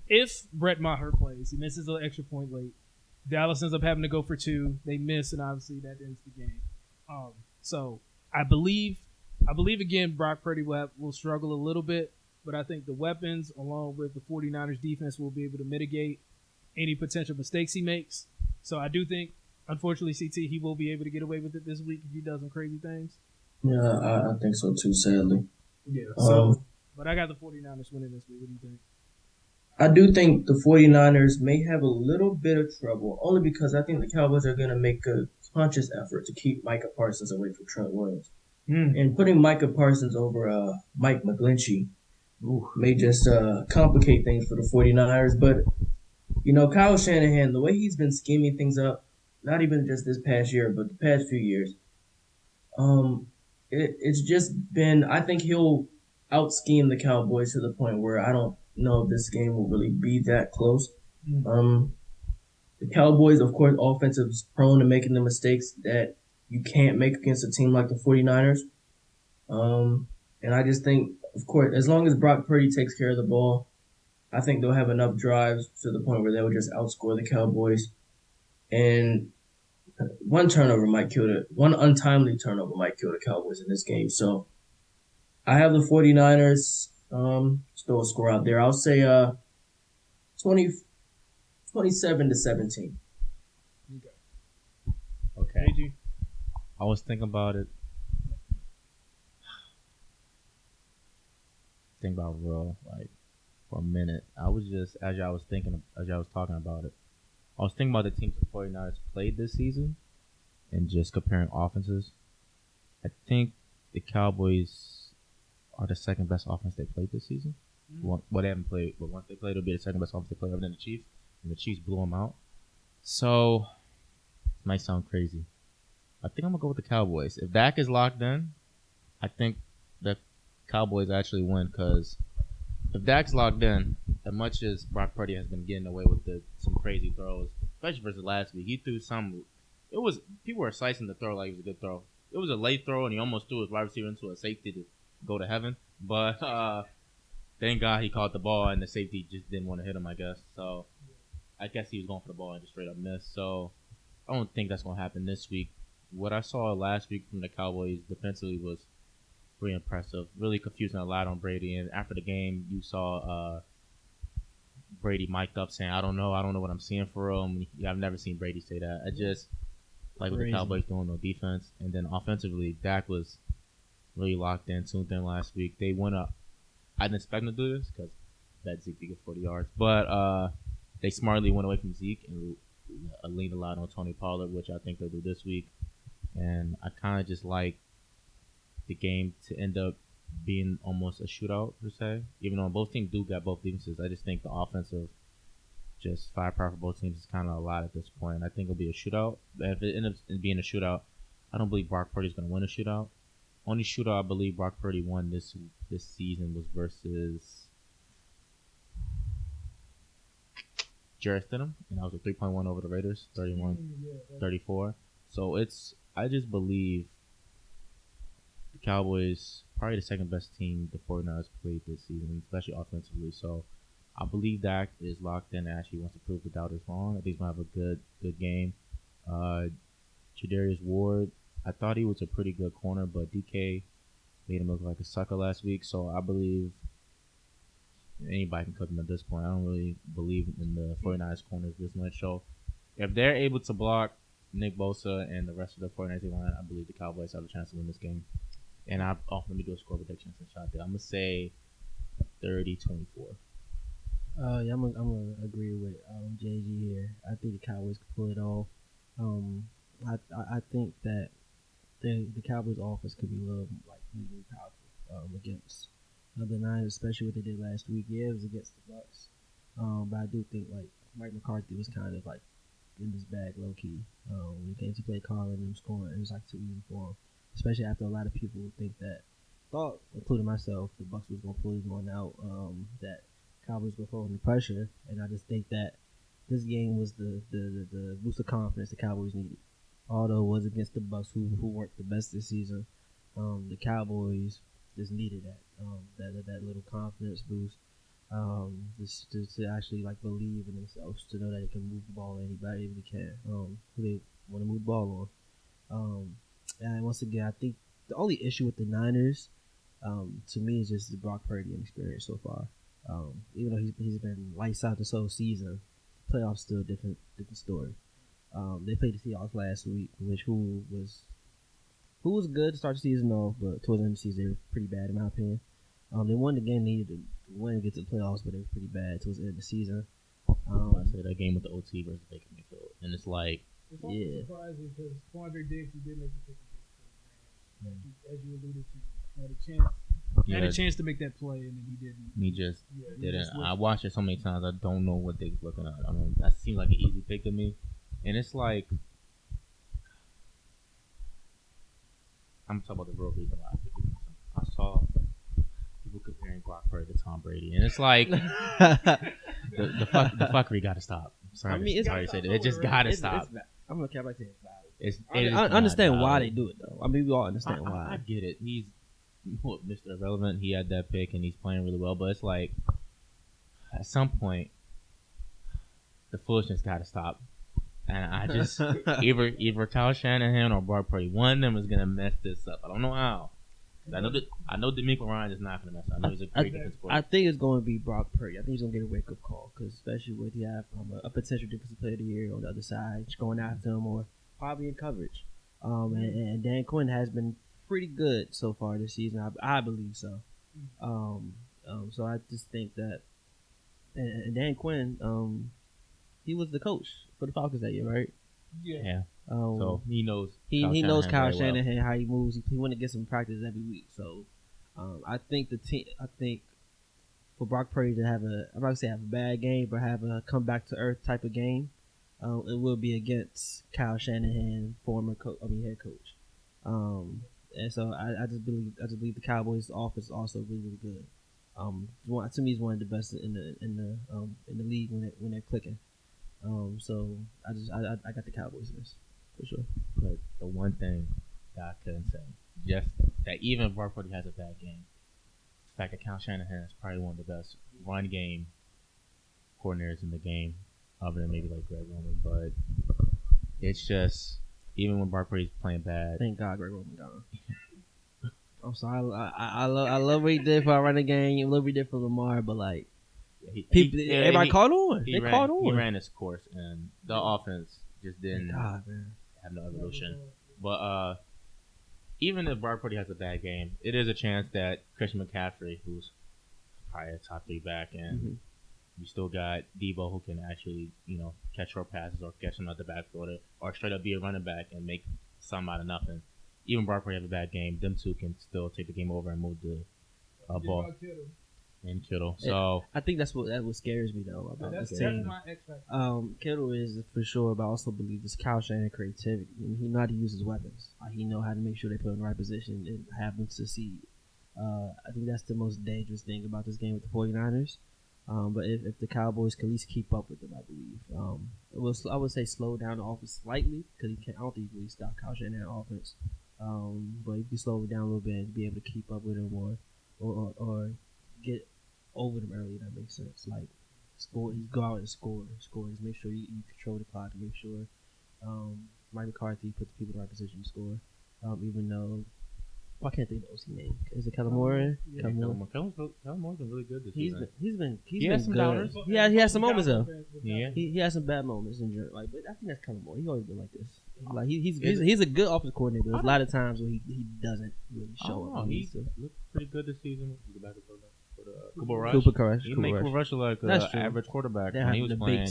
if Brett Maher plays, he misses an extra point late. Dallas ends up having to go for 2. They miss, and obviously that ends the game. So I believe again Brock Purdy will struggle a little bit, but I think the weapons along with the 49ers defense will be able to mitigate any potential mistakes he makes. So I do think, unfortunately, CT, he will be able to get away with it this week if he does some crazy things. Yeah, I think so too, sadly. Yeah. But I got the 49ers winning this week. What do you think? I do think the 49ers may have a little bit of trouble, only because I think the Cowboys are going to make a conscious effort to keep Micah Parsons away from Trent Williams. And putting Micah Parsons over Mike McGlinchey may just complicate things for the 49ers. But, Kyle Shanahan, the way he's been scheming things up, not even just this past year, but the past few years, it's just been, I think he'll out-scheme the Cowboys to the point where I don't know if this game will really be that close. The Cowboys, of course, offensive is prone to making the mistakes that you can't make against a team like the 49ers. And I just think, of course, as long as Brock Purdy takes care of the ball, I think they'll have enough drives to the point where they will just outscore the Cowboys. And one untimely turnover might kill the Cowboys in this game. So I have the 49ers. Let's throw a score out there. I'll say 27-17. Okay. I was thinking about it. think about real for a minute. I was just as I was talking about it, I was thinking about the teams the 49ers played this season and just comparing offenses. I think the Cowboys are the second best offense they played this season. Well, they haven't played, but once they played, it'll be the second best offense they played other than the Chiefs, and the Chiefs blew them out. So, it might sound crazy. I think I'm gonna go with the Cowboys. If Dak is locked in, I think the Cowboys actually win because if Dak's locked in, as much as Brock Purdy has been getting away with some crazy throws, especially versus last week, he threw some. It was people were slicing the throw like it was a good throw. It was a late throw, and he almost threw his wide receiver into a safety to go to heaven. But thank God he caught the ball, and the safety just didn't want to hit him, I guess. So I guess he was going for the ball and just straight up missed. So I don't think that's going to happen this week. What I saw last week from the Cowboys defensively was pretty impressive. Really confusing a lot on Brady. And after the game, you saw Brady mic'd up saying, I don't know what I'm seeing for him. I've never seen Brady say that. I just like what the Cowboys doing on defense. And then offensively, Dak was really locked in, tuned in last week. They went up. I didn't expect them to do this because that Zeke could get 40 yards. But they smartly went away from Zeke and leaned a lot on Tony Pollard, which I think they'll do this week. And I kind of just like the game to end up being almost a shootout, per se. Even though both teams do got both defenses, I just think the offensive just firepower for both teams is kind of a lot at this point. I think it'll be a shootout. But if it ends up being a shootout, I don't believe Brock Purdy's going to win a shootout. Only shootout I believe Brock Purdy won this season was versus Jarrett Stidham, and that was a 3-point over the Raiders, 31-34. So I just believe the Cowboys probably the second best team the 49ers played this season, especially offensively. So I believe Dak is locked in and actually wants to prove the doubters wrong. I think he's going to have a good game. Tre'Davious Ward, I thought he was a pretty good corner, but DK made him look like a sucker last week. So I believe anybody can cook him at this point. I don't really believe in the 49ers corners this much. So if they're able to block Nick Bosa and the rest of the 49ers line, I believe the Cowboys have a chance to win this game. And let me do a score prediction since shot there. I'm going to say 30-24. Yeah, I'm gonna agree with JG here. I think the Cowboys can pull it off. I think that the Cowboys' offense could be a little really powerful against the Niners, especially what they did last week. Yeah, it was against the Bucks, but I do think Mike McCarthy was kind of in his bag low key when it came to play calling and scoring. It was too easy for him, especially after a lot of people thought, including myself, the Bucks was gonna pull this one out. That Cowboys were throwing the pressure, and I just think that this game was the boost of confidence the Cowboys needed. Although it was against the Bucks, who weren't the best this season, the Cowboys just needed that little confidence boost, just to actually believe in themselves, to know that they can move the ball anybody if they can, who they want to move the ball on. And once again, I think the only issue with the Niners, to me, is just the Brock Purdy experience so far. Even though he's been lights out this whole season, playoffs still a different story. They played the Seahawks last week, who was good to start the season off, but towards the end of the season they were pretty bad in my opinion. They won the game they needed to win to get to the playoffs, but they were pretty bad towards the end of the season. I say that game with the OT versus Baker Mayfield, and it's also surprising because Quandre Diggs, who did make the pick against the Rams, as you alluded to, had a chance to make that play, and then he didn't. He just didn't. I watched it so many times. I don't know what they're looking at. I mean, that seems like an easy pick to me, and it's I'm talking about the real reason why I saw people comparing Brock Purdy to Tom Brady, and it's the fuckery got to stop. Sorry to say that. It just got to stop. I'm gonna cap like that. I understand why they do it though. I mean, we all understand why. I get it. He's Mr. Irrelevant. He had that pick and he's playing really well, but it's at some point the foolishness got to stop. And I just either Kyle Shanahan or Brock Purdy, one of them is gonna mess this up. I don't know how. I know Demarco Ryan is not gonna mess up. I know he's a great defensive player. I think it's going to be Brock Purdy. I think he's gonna get a wake up call because especially with you have a potential defensive player of the year on the other side, just going after him or probably in coverage. And Dan Quinn has been pretty good so far this season. I believe so. So I just think that, and Dan Quinn, he was the coach for the Falcons that year, right? Yeah. So he knows. He knows Kyle very well. Shanahan, how he moves. He want to get some practice every week. So I think the team. I think for Brock Purdy to have I'm not gonna say have a bad game, but have a come back to earth type of game, it will be against Kyle Shanahan, head coach. And so I just believe the Cowboys' offense is also really, really good. To me, it's one of the best in the league when they're clicking. So I got the Cowboys in this for sure. But the one thing that I couldn't say, just that even if Brock Purdy has a bad game, the fact that Kyle Shanahan is probably one of the best run game coordinators in the game, other than maybe like Greg Roman. But it's just even when Brock Purdy's playing bad. Thank God Greg Roman gone. I'm sorry. I love what he did for our running game. A little bit different for Lamar, but like everybody caught on. They caught on. He ran his course, and the offense just didn't God, man. have no evolution. But even if Brock Purdy has a bad game, it is a chance that Christian McCaffrey, who's probably a top 3 back, and you still got Debo who can actually, catch short passes or catch them out the backfield or straight up be a running back and make some out of nothing. Even Brock Purdy have a bad game, them two can still take the game over and move the ball. And Kittle. So I think that's what scares me though about this That's team. my X factor. Kittle is for sure, but I also believe this Kyle Shanahan creativity. He know how to use his weapons. He know how to make sure they put in the right position and have them succeed. I think that's the most dangerous thing about this game with the 49ers. But if the Cowboys can at least keep up with them, I believe. I would say slow down the offense slightly because I don't think you can really stop Kyle Shanahan offense. But if you slow it down a little bit and be able to keep up with them or get over them early, that makes sense. Like score, he's go out and score. He's make sure you control the clock and make sure Mike McCarthy put the people in the right position to score. Even though I can't think of the OC name. Is it Kellen Moore? Kellen Moore's been really good this season. He's been has some good. doubters. Yeah, he has some moments though. Yeah, he has some bad moments in general. Like, but I think that's Kellen Moore. He always been like this. Like he's a good offensive coordinator, but there's a lot of times where he doesn't really show up. He looked pretty good this season. Cooper Rush. He made Cooper Rush look like an average quarterback when he was playing.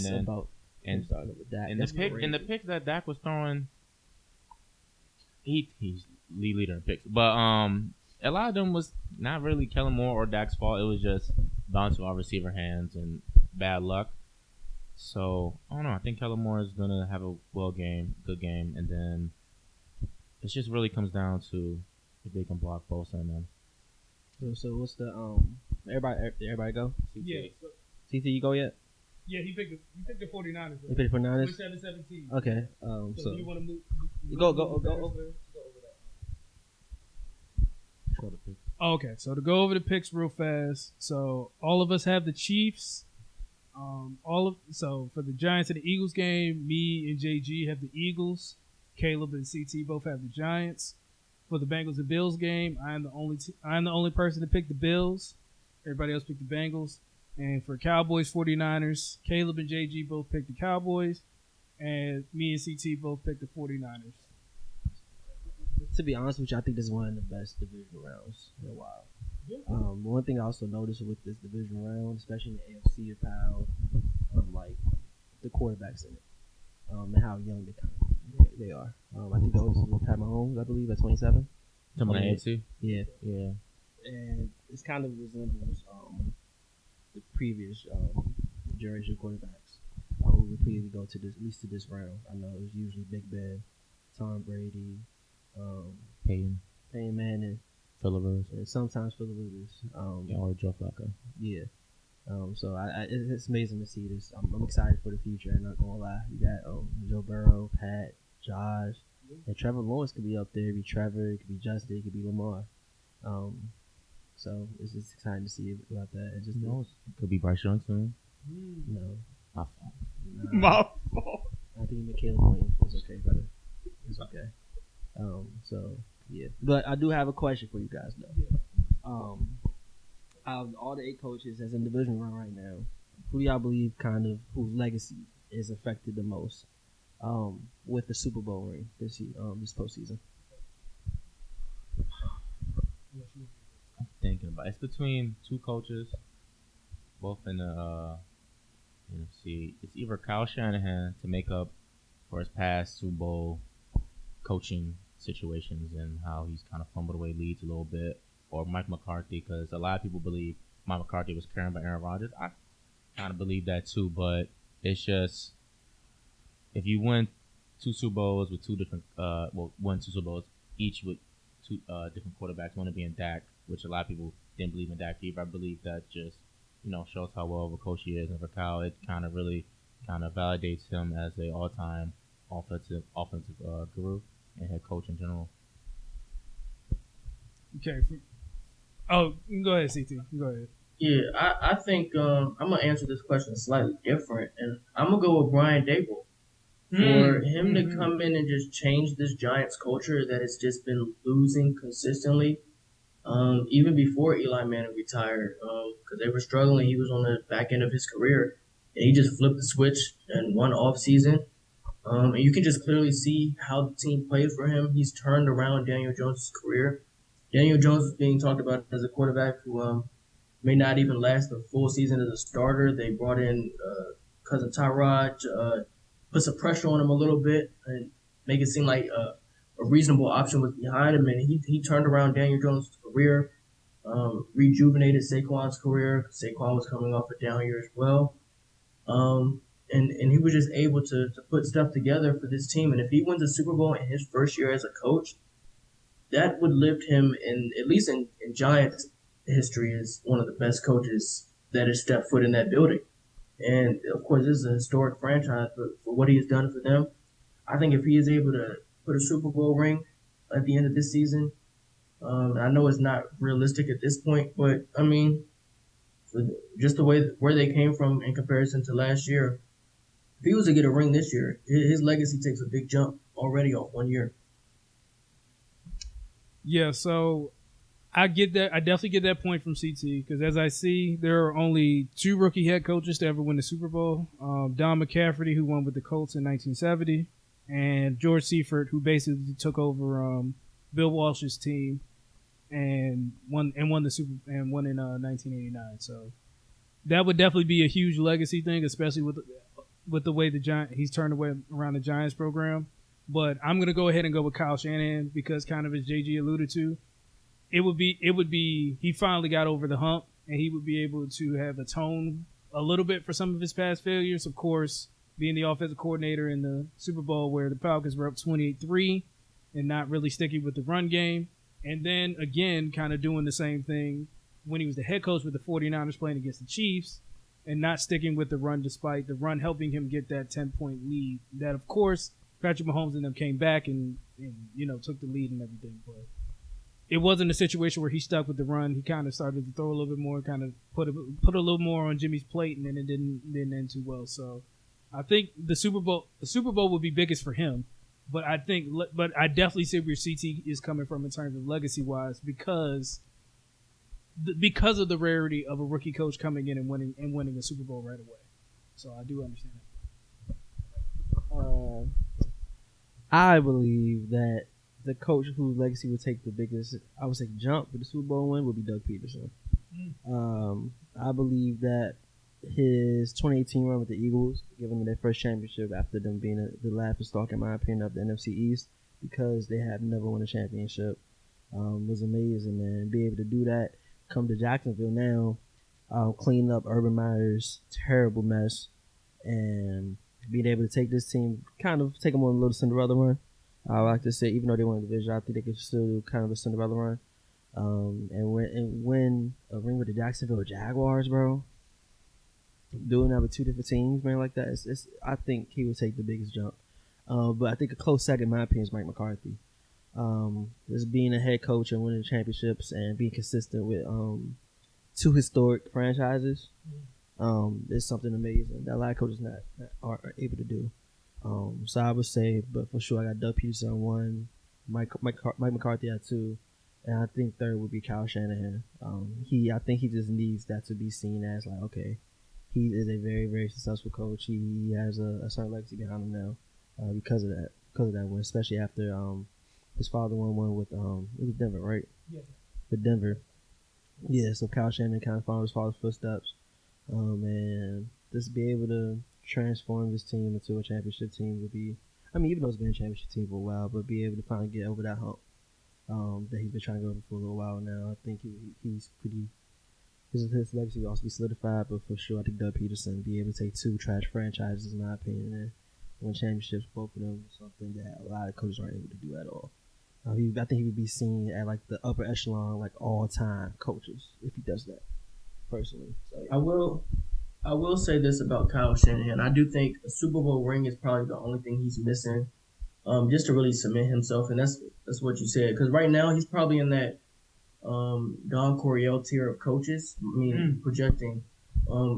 And the picks that Dak was throwing, he's leader in picks. But a lot of them was not really Kellen Moore or Dak's fault. It was just bouncing off receiver hands and bad luck. So I don't know. I think Kellen Moore is gonna have a good game, and then it just really comes down to if they can block both of them. So what's the everybody go? Yeah. CT, you go yet? Yeah, he picked the 49ers. You picked the 49ers? 7-17. Okay. So you want to move? Go. Okay, so to go over the picks real fast. So all of us have the Chiefs. So for the Giants and the Eagles game, me and JG have the Eagles. Caleb and CT both have the Giants. For the Bengals and Bills game, I'm the only person to pick the Bills. Everybody else picked the Bengals. And for Cowboys 49ers, Caleb and JG both picked the Cowboys, and me and CT both picked the 49ers. To be honest with you, I think this is one of the best divisional rounds in a while. Yeah. One thing I also noticed with this divisional round, especially in the AFC, is how like the quarterbacks in it, and how young they are. I think the oldest is Pat Mahomes, I believe, at 27. From the AFC? Yeah. Yeah. And it's kind of resembles the previous generation quarterbacks who repeatedly go to at least to this round. I know it was usually Big Ben, Tom Brady, Payton Manning, Phillip Rivers, and sometimes Phillip Rivers, or Joe Flacco. Yeah. So it's amazing to see this. I'm excited for the future. I'm not gonna lie. You got Joe Burrow, Pat, Josh, and Trevor Lawrence could be up there. It could be Trevor. It could be Justin. It could be Lamar. So it's just exciting to see about that. It just could be Bryce Young soon. No. My fault. My fault. I think Caleb Williams was okay, brother. It's okay. So yeah, but I do have a question for you guys though. Out of all the 8 coaches that's in division round right now, who y'all believe whose legacy is affected the most with the Super Bowl ring this postseason? I'm thinking about it's between two coaches, both in the NFC. It's either Kyle Shanahan to make up for his past Super Bowl coaching situations and how he's kind of fumbled away leads a little bit, or Mike McCarthy, because a lot of people believe Mike McCarthy was carried by Aaron Rodgers. I kind of believe that too, but it's just if you win two Super Bowls with two different, won two Super Bowls each with two different quarterbacks, one being Dak, which a lot of people didn't believe in Dak either. I believe that just shows how well of a coach he is, and for Kyle, it kind of really kind of validates him as a all-time offensive guru and head coach in general. Okay. Oh, go ahead, CT. Go ahead. Yeah, I think I'm gonna answer this question slightly different, and I'm gonna go with Brian Dable. For him to come in and just change this Giants culture that has just been losing consistently, even before Eli Manning retired, because they were struggling. He was on the back end of his career, and he just flipped the switch in one off season. And you can just clearly see how the team played for him. He's turned around Daniel Jones' career. Daniel Jones is being talked about as a quarterback who may not even last a full season as a starter. They brought in cousin Tyrod, put some pressure on him a little bit and make it seem like a reasonable option was behind him. And he turned around Daniel Jones' career, rejuvenated Saquon's career. Saquon was coming off a down year as well. And he was just able to put stuff together for this team. And if he wins a Super Bowl in his first year as a coach, that would lift him, at least in Giants history, as one of the best coaches that has stepped foot in that building. And, of course, this is a historic franchise, but for what he has done for them, I think if he is able to put a Super Bowl ring at the end of this season, I know it's not realistic at this point, but, I mean, just the way where they came from in comparison to last year, if he was to get a ring this year, his legacy takes a big jump already off 1 year. Yeah, so I get that. I definitely get that point from CT because as I see, there are only two rookie head coaches to ever win the Super Bowl. Don McCaffrey, who won with the Colts in 1970, and George Seifert, who basically took over Bill Walsh's team and won in 1989. So that would definitely be a huge legacy thing, especially with the way he's turned around the Giants program. But I'm gonna go ahead and go with Kyle Shanahan because, kind of as JG alluded to, it would be he finally got over the hump and he would be able to have atoned a little bit for some of his past failures. Of course, being the offensive coordinator in the Super Bowl where the Falcons were up 28-3 and not really sticking with the run game, and then again kind of doing the same thing when he was the head coach with the 49ers playing against the Chiefs and not sticking with the run despite the run helping him get that 10-point lead. That, of course, Patrick Mahomes and them came back and took the lead and everything, but it wasn't a situation where he stuck with the run. He kind of started to throw a little bit more, kind of put a little more on Jimmy's plate, and then it didn't end too well. So I think the Super Bowl would be biggest for him, but I definitely see where CT is coming from in terms of legacy wise because of the rarity of a rookie coach coming in and winning a Super Bowl right away. So I do understand that. I believe that the coach whose legacy would take the biggest, I would say, jump for the Super Bowl win would be Doug Peterson. I believe that his 2018 run with the Eagles, giving them their first championship after them being the laughing stock, in my opinion, of the NFC East, because they have never won a championship, was amazing, man. Be able to do that, come to Jacksonville now, clean up Urban Meyer's terrible mess, and being able to take this team, kind of take them on a little Cinderella run. I like to say, even though they won the division, I think they could still do kind of a Cinderella run. And win a ring with the Jacksonville Jaguars, bro. Doing that with two different teams, man, like that. I think he would take the biggest jump. But I think a close second, in my opinion, is Mike McCarthy. Just being a head coach and winning championships and being consistent with two historic franchises. It's something amazing that a lot of coaches are able to do. So I would say, but for sure, I got Doug Peterson on one, Mike McCarthy at two, and I think third would be Kyle Shanahan. I think he just needs that to be seen as like, okay, he is a very, very successful coach. He has a certain legacy behind him now because of that win, especially after his father won one with it was Denver, right? Yeah. With Denver. Yeah, so Kyle Shannon kind of followed his father's footsteps, and just be able to transform this team into a championship team would be. I mean, even though it's been a championship team for a while, but be able to finally get over that hump that he's been trying to go over for a little while now. I think he's pretty. His legacy will also be solidified, but for sure, I think Doug Peterson be able to take two trash franchises, in my opinion, and win championships, both of them, something that a lot of coaches aren't able to do at all. I think he would be seen at like the upper echelon, like all-time coaches, if he does that. Personally, so, yeah. I will say this about Kyle Shanahan. I do think a Super Bowl ring is probably the only thing he's missing, just to really cement himself. And that's what you said. Because right now he's probably in that Don Coryell tier of coaches. I mean, projecting,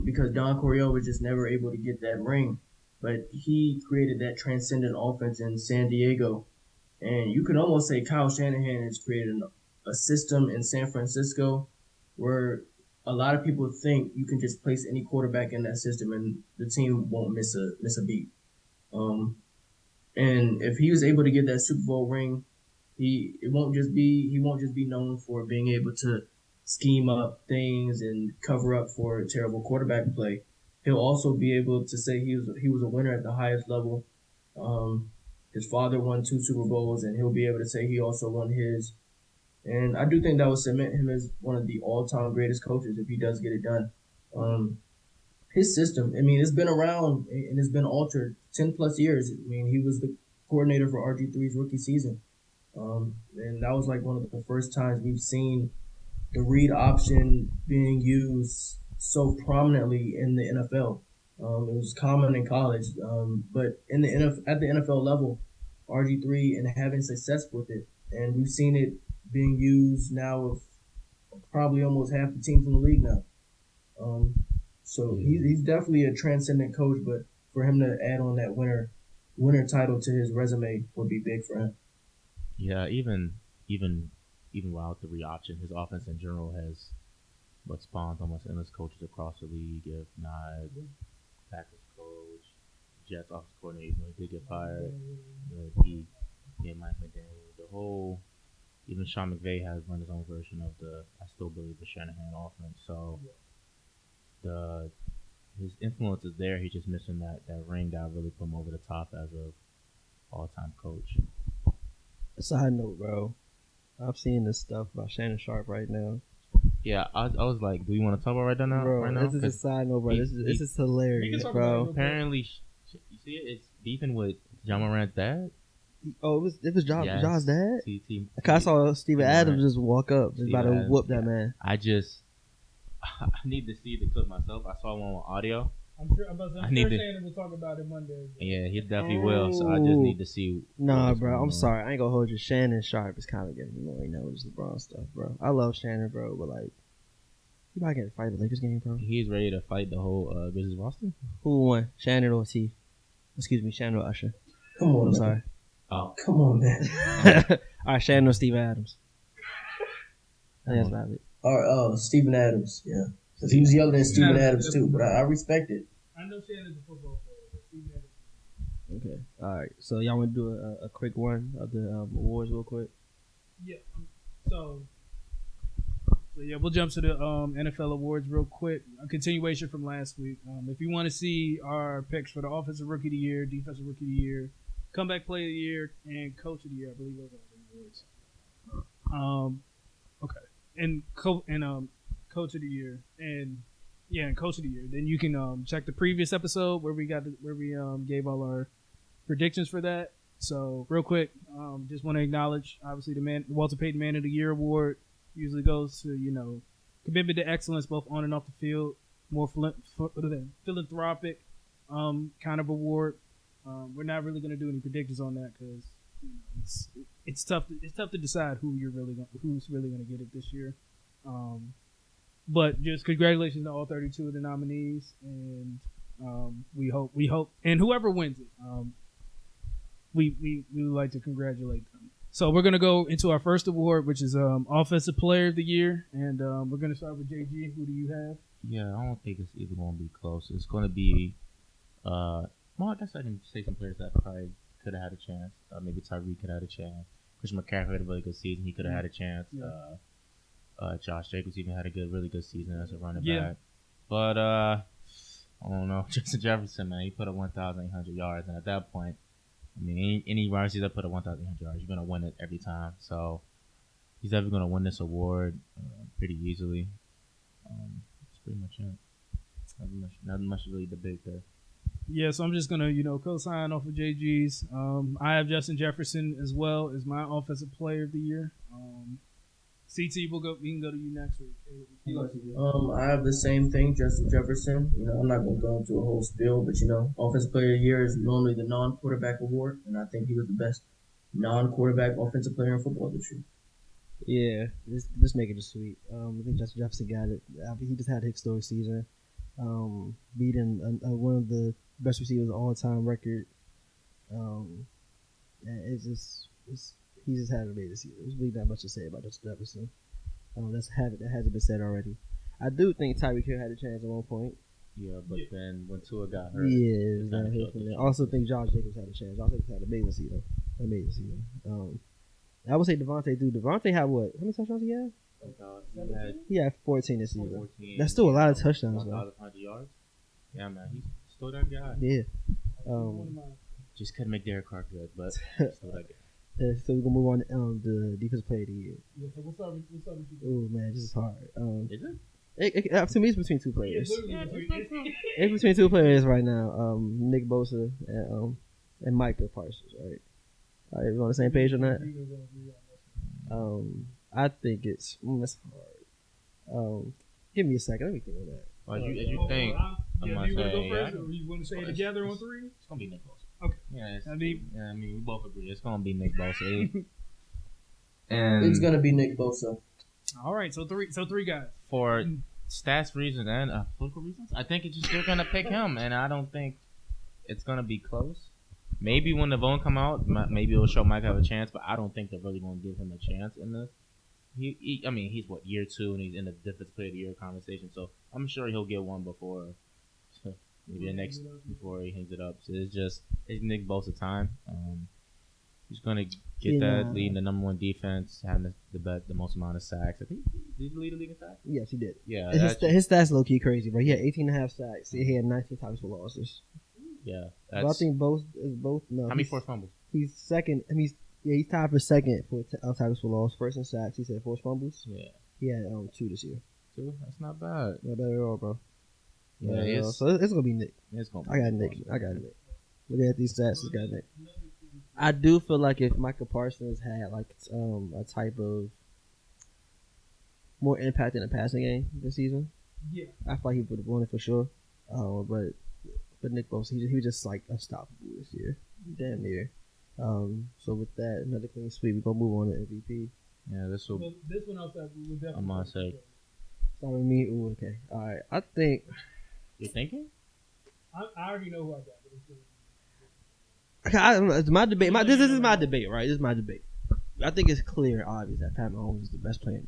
because Don Coryell was just never able to get that ring, but he created that transcendent offense in San Diego, and you could almost say Kyle Shanahan has created a system in San Francisco where a lot of people think you can just place any quarterback in that system and the team won't miss a beat. And if he was able to get that Super Bowl ring, he won't just be known for being able to scheme up things and cover up for terrible quarterback play. He'll also be able to say he was a winner at the highest level. His father won 2 Super Bowls, and he'll be able to say he also won his. And I do think that will cement him as one of the all-time greatest coaches if he does get it done. His system, I mean, it's been around and it's been altered 10 plus years. I mean, he was the coordinator for RG3's rookie season. And that was like one of the first times we've seen the read option being used so prominently in the NFL. It was common in college, but at the NFL level, RG3 and having success with it, and we've seen it being used now with probably almost half the teams in the league now. So he's definitely a transcendent coach, but for him to add on that winner title to his resume would be big for him. Yeah, even without the re-option, his offense in general has what spawned almost endless coaches across the league. If not Packers coach, Jets offensive coordinator, even though he did get fired, Mike McDaniel, the whole. Even Sean McVay has run his own version of I still believe the Shanahan offense. So his influence is there. He's just missing that ring that really put him over the top as a all-time coach. Side note, bro. I'm seeing this stuff about Shannon Sharpe right now. Yeah, I was like, do we want to talk about right now? Bro, right now? this is a side note, bro. This is hilarious, bro. Apparently, you see it? It's beefing with John Morant's dad. Oh, it was John's dad? I saw Steven Adams just walk up, just about to whoop that man. I need to see the clip myself. I saw one with audio. I'm sure Shannon will talk about it Monday. Yeah, he definitely will. So I just need to see. Nah, bro, I'm sorry. I ain't gonna hold you. Shannon Sharpe is kind of getting annoying now with this LeBron stuff, bro. I love Shannon, bro, but like, he might get to fight the Lakers game, bro. He's ready to fight the whole Grizzlies roster. Who won? Shannon or T? Excuse me, Shannon or Usher? Come on, I'm sorry. Oh, come on, man. All right, Shannon or Steve Adams? I think that's valid. Or Steven Adams, yeah. Because he was younger than Steven Adams, too, but I respect it. I know Shannon's a football player, but Steven Adams. Okay. All right. So y'all want to do a quick one of the awards real quick? Yeah. So yeah, we'll jump to the NFL awards real quick. A continuation from last week. If you want to see our picks for the Offensive Rookie of the Year, Defensive Rookie of the Year, Comeback Player of the Year, and Coach of the Year, I believe those are the awards. Okay. And Coach of the Year, and Coach of the Year. Then you can check the previous episode where we gave all our predictions for that. So real quick, just want to acknowledge obviously the Walter Payton Man of the Year award usually goes to commitment to excellence both on and off the field, more philanthropic kind of award. We're not really going to do any predictions on that because it's tough to decide who's really going to get it this year. But just congratulations to all 32 of the nominees, and we hope, and whoever wins it, we would like to congratulate them. So we're gonna go into our first award, which is Offensive Player of the Year, and we're gonna start with JG. Who do you have? Yeah, I don't think it's even gonna be close. It's gonna be, well, I guess I can say some players that probably could have had a chance. Maybe Tyreek could have had a chance. Christian McCaffrey had a really good season. He could have had a chance. Yeah. Josh Jacobs even had a really good season as a running Yeah. back. But I don't know. Justin Jefferson, man, he put up 1,800 yards, and at that point, I mean, any wide receiver that put up 1,800 yards, you're gonna win it every time. So he's ever gonna win this award pretty easily. That's pretty much it. Nothing much to really debate there. Yeah, so I'm just gonna, co-sign off of JG's. I have Justin Jefferson as well as my offensive player of the year. CT, we can go to you next week. I have the same thing, Justin Jefferson. I'm not gonna go into a whole spiel, but offensive player of the year is normally the non-quarterback award, and I think he was the best non-quarterback offensive player in football this year. Yeah, just make it a sweep. I think Justin Jefferson got it. He just had a historic season, beating one of the best receivers all time record. And he just had an amazing season. There's really not much to say about Justin Jefferson. That hasn't been said already. I do think Tyreek Hill had a chance at one point. Yeah, but then when Tua got hurt, it was downhill from there. I also think Josh Jacobs had a chance. Josh Jacobs had an amazing season. I would say Devontae too. Devontae had what? How many touchdowns he had? He had 14 this season. 14. That's still a lot of touchdowns, though. 1,100 yards. Yeah, man, he's still that guy. Yeah. Just couldn't make Derek Carr good, but still that guy. So we're gonna move on to the defensive player of the year. Yeah, so what's up with you? Oh man, this is hard. Is it? To me, it's between two players. Yeah, It's between two players right now. Nick Bosa and Micah Parsons. Right? All right, we on the same page on that. I think it's hard. Give me a second. Let me think of that. As you think, do you I'm want to gonna go say, first, or you want to say it together on three? It's gonna be Nick Bosa. Okay. Yeah, I mean, we both agree. It's gonna be Nick Bosa. And It's gonna be Nick Bosa. All right, so three guys. For stats reasons and political reasons, I think they're gonna pick him, and I don't think it's gonna be close. Maybe when the vote come out, maybe it'll show Mike have a chance, but I don't think they're really gonna give him a chance in this. He's year 2, and he's in the defensive player of the year conversation, so I'm sure he'll get one before maybe the next before he hangs it up. So it's Nick Bosa time. He's gonna get that, leading the number 1 defense, having the most amount of sacks. I think did he lead the league in sacks? Yes, he did. Yeah, his stats low key crazy, bro. He had 18.5 sacks. He had 19 tackles for losses. Yeah, I think both. No, how many forced fumbles? He's second. He's tied for second for tackles for loss. First in sacks. He said forced fumbles. Yeah, he had 2 this year. 2? That's not bad. Not bad at all, bro. Yeah, so it's gonna be Nick. It's gonna. I got Nick. Looking at these stats, it's got Nick. I do feel like if Micah Parsons had like a type of more impact in the passing game this season, I feel like he would have won it for sure. But Nick Bosa, he was just like unstoppable this year, damn near. So with that, another clean sweep. We're gonna move on to MVP. Yeah, this one outside we would definitely. I'm gonna say. Start with me. Ooh, okay. All right. I think. You thinking? I already know who I got. It's my debate. This is my debate, right? This is my debate. I think it's clear and obvious that Pat Mahomes is the best player.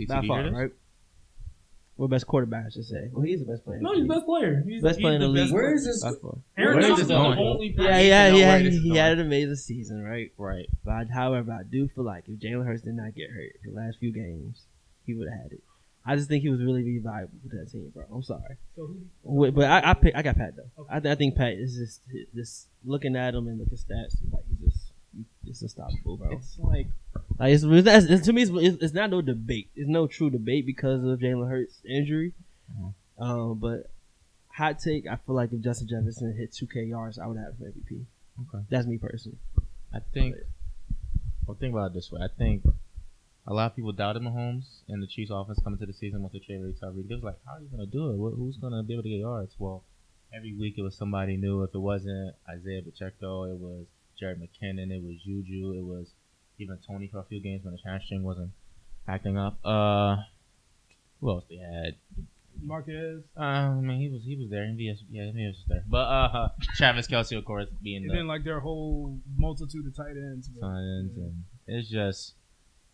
By far, right? Well, best quarterback, I should say. Well, he's the best player. No, he's the best player. He's best player in the league. Where is this? Aaron Where is Donald's this the going? only person. He had an amazing season, right? Right. But however, I do feel like if Jalen Hurts did not get hurt the last few games, he would have had it. I just think he was really valuable for that team, bro. I'm sorry. But I got Pat though. Okay. I think Pat is just looking at him and looking at stats, like he's unstoppable, bro. It's like to me, it's not no debate. It's no true debate because of Jalen Hurts' injury. Mm-hmm. But hot take, I feel like if Justin Jefferson hit 2K yards, I would have him MVP. Okay, that's me personally. I think. Well, think about it this way. I think a lot of people doubted Mahomes and the Chiefs' offense coming to the season with the trade rate Tyreek. They was like, how are you going to do it? Who's going to be able to get yards? Well, every week it was somebody new. If it wasn't Isaiah Pacheco, it was Jared McKinnon, it was Juju, it was even Tony for a few games when the hamstring wasn't acting up. Who else they had? Marquez. I mean, he was there. He was there. But Travis Kelce, of course, being and then like their whole multitude of tight ends. And it's just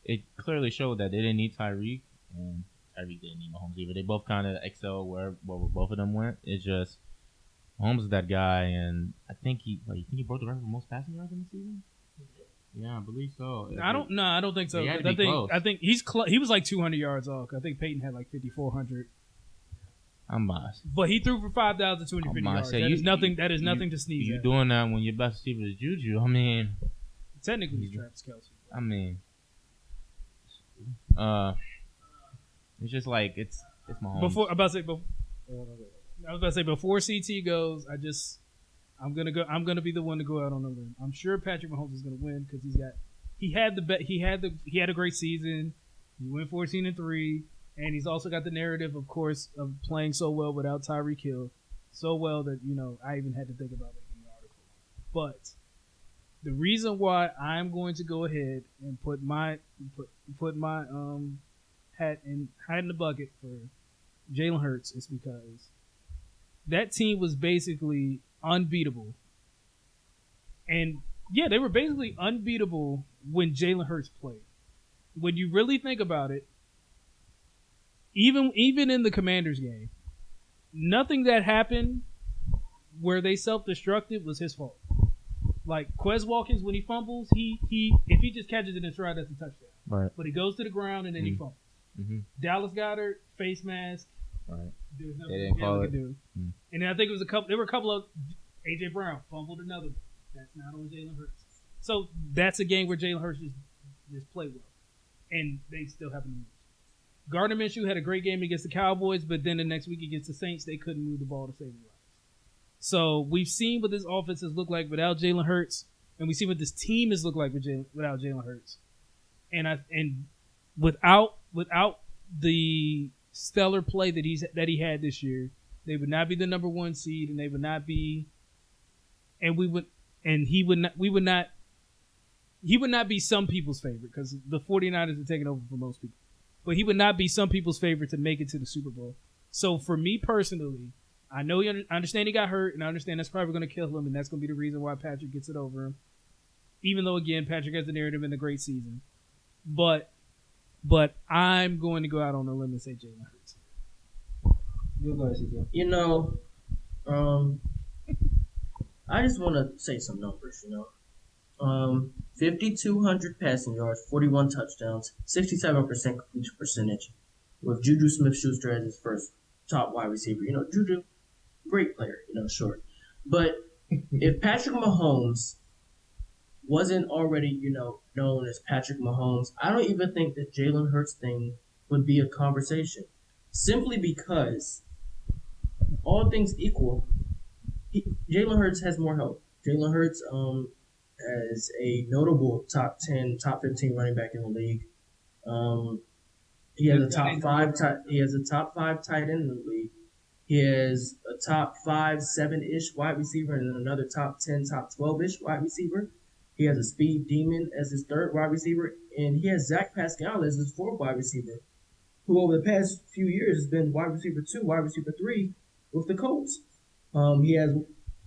it clearly showed that they didn't need Tyreek, and Tyreek didn't need Mahomes either. They both kind of excel where both of them went. It's just Mahomes is that guy, and I think he broke the record for most passing yards in the season. Yeah, I believe so. I don't think so. He had to 'Cause be close. I think he was like 200 yards off. I think Payton had like 5,400. I'm biased. But he threw for 5,250 yards. That is nothing to sneeze you at. doing that when your best receiver is Juju. I mean, Technically, he's Travis Kelce. I mean, it's just like it's Mahomes. I was about to say before CT goes, I'm gonna be the one to go out on a limb. I'm sure Patrick Mahomes is gonna win because he had a great season. He went 14-3, and he's also got the narrative, of course, of playing so well without Tyreek Hill, so well that I even had to think about making an article. But the reason why I'm going to go ahead and put my hat in the bucket for Jalen Hurts is because that team was basically unbeatable. And yeah, they were basically unbeatable when Jalen Hurts played. When you really think about it, even in the Commanders game, nothing that happened where they self-destructed was his fault. Like Quez Watkins, when he fumbles, if he just catches it in stride, that's a touchdown. Right. But he goes to the ground and then he fumbles. Mm-hmm. Dallas Goedert, face mask. Right. There's They nothing didn't call it. do. Mm. And then I think it was there were a couple of AJ Brown fumbled another one. That's not on Jalen Hurts. So that's a game where Jalen Hurts just played well, and they still haven't moved. Gardner Minshew had a great game against the Cowboys, but then the next week against the Saints, they couldn't move the ball to save their lives. So we've seen what this offense has looked like without Jalen Hurts, and we see what this team has looked like without Jalen Hurts, and without the stellar play that he had this year, they would not be the number one seed, and they would not be, and we would not be some people's favorite because the 49ers are taking over for most people. But he would not be some people's favorite to make it to the Super Bowl. So for me personally, I know I understand he got hurt, and I understand that's probably going to kill him, and that's going to be the reason why Patrick gets it over him. Even though, again, Patrick has the narrative in a great season. But I'm going to go out on a limb and say Jalen Hurts. You'll go ahead, CJ. I just want to say some numbers, 5,200 passing yards, 41 touchdowns, 67% completion percentage, with Juju Smith-Schuster as his first top wide receiver. Juju, great player, short. But if Patrick Mahomes wasn't already, known as Patrick Mahomes, I don't even think the Jalen Hurts thing would be a conversation. Simply because, all things equal, Jalen Hurts has more help. Jalen Hurts as a notable top 10, top 15 running back in the league. He has a top 5 tight end in the league. He has a top 5, 7-ish wide receiver and another top 10, top 12-ish wide receiver. He has a speed demon as his third wide receiver, and he has Zach Pascal as his fourth wide receiver, who over the past few years has been wide receiver 2, wide receiver 3 with the Colts. He has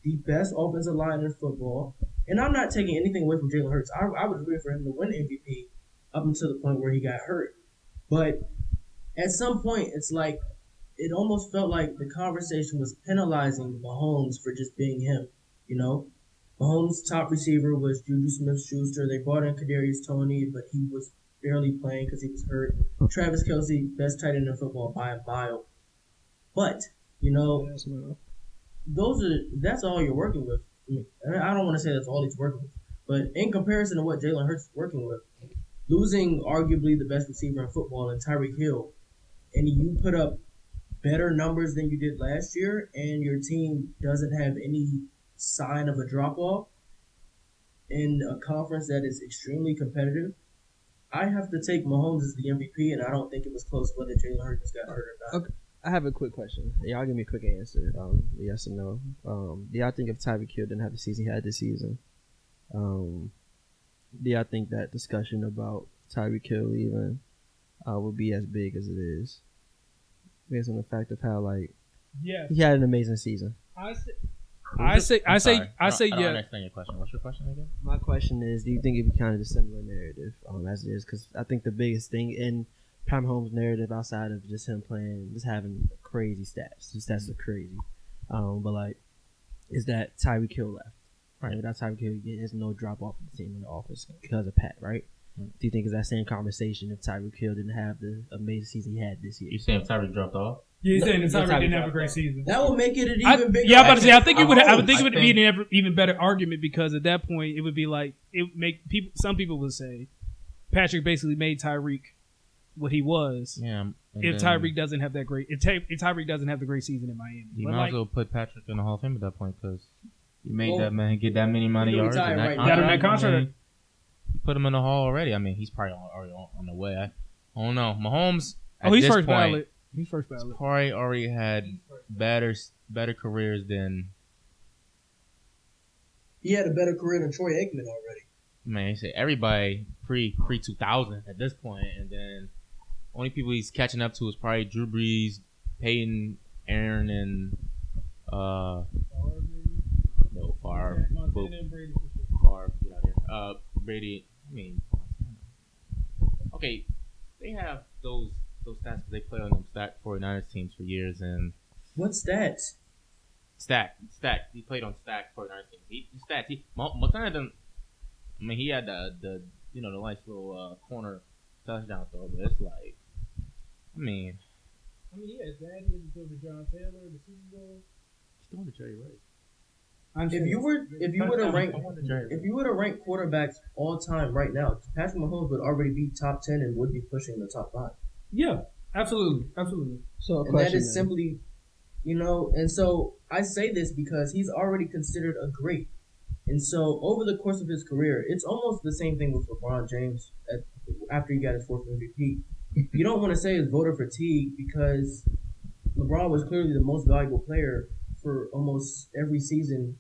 the best offensive line in football. And I'm not taking anything away from Jalen Hurts. I was rooting for him to win MVP up until the point where he got hurt. But at some point, it's like it almost felt like the conversation was penalizing Mahomes for just being him. Mahomes' top receiver was Juju Smith-Schuster. They brought in Kadarius Toney, but he was barely playing because he was hurt. Travis Kelce, best tight end in football by a mile. But that's all you're working with. I don't want to say that's all he's working with, but in comparison to what Jalen Hurts is working with, losing arguably the best receiver in football in Tyreek Hill, and you put up better numbers than you did last year, and your team doesn't have any sign of a drop-off in a conference that is extremely competitive, I have to take Mahomes as the MVP, and I don't think it was close whether Jalen Hurts got hurt or not. Okay. I have a quick question. Y'all give me a quick answer. Yes or no. Do y'all think if Tyreek Hill didn't have the season he had this season, do y'all think that discussion about Tyreek Hill leaving would be as big as it is? Based on the fact of how he had an amazing season. I say I don't yeah. understand your question. What's your question again? My question is, do you think it'd be kind of a similar narrative as it is? Because I think the biggest thing in Pat Mahomes' narrative, outside of just him playing, just having crazy stats. His stats are crazy. But is that Tyreek Hill left. Right. And without Tyreek Hill, there's no drop off of the team in the offense because of Pat, right? Do you think it's that same conversation if Tyreek Hill didn't have the amazing season he had this year? You saying Tyreek dropped off? Yeah, he's saying the Tyreek Tyreek didn't have a dropped great off. season. That will make it an even bigger. Yeah, I'm about to say. I think it would. I hope. think it would I be an even better argument because at that point it would be like it would make people. Some people would say Patrick basically made Tyreek what he was. Yeah. If Tyreek doesn't have that great, if Tyreek doesn't have the great season in Miami, you But might like, as well put Patrick in the Hall of Fame at that point because you made Well, that man get that many money he yards. retired And that right now. Got him that contract, contract. I mean, you put him in the Hall already. I mean, he's probably already on the way. I don't know. Mahomes. At he's this first point, ballot. He's first ballot. Probably already had better careers than. He had a better career than Troy Aikman already. Man, he said everybody pre 2000 at this point, and then only people he's catching up to is probably Drew Brees, Payton, Aaron, and no Favre. Favre, get out here. Brady. I mean, okay, they have those stats because they play on them stacked 49ers teams for years, and What stats? stacked. He played on stacked 49ers teams. He stats. Most of them. I mean, he had the nice little corner touchdown throw, but it's like, I mean, yeah, his dad did to John Taylor, the Super Bowl. he's throwing to Jerry Rice. If you were to rank quarterbacks all time right now, Patrick Mahomes would already be top 10 and would be pushing the top 5. Yeah, absolutely. So, And that is simply, and so I say this because he's already considered a great. And so over the course of his career, it's almost the same thing with LeBron James after he got his fourth MVP. You don't want to say it's voter fatigue because LeBron was clearly the most valuable player for almost every season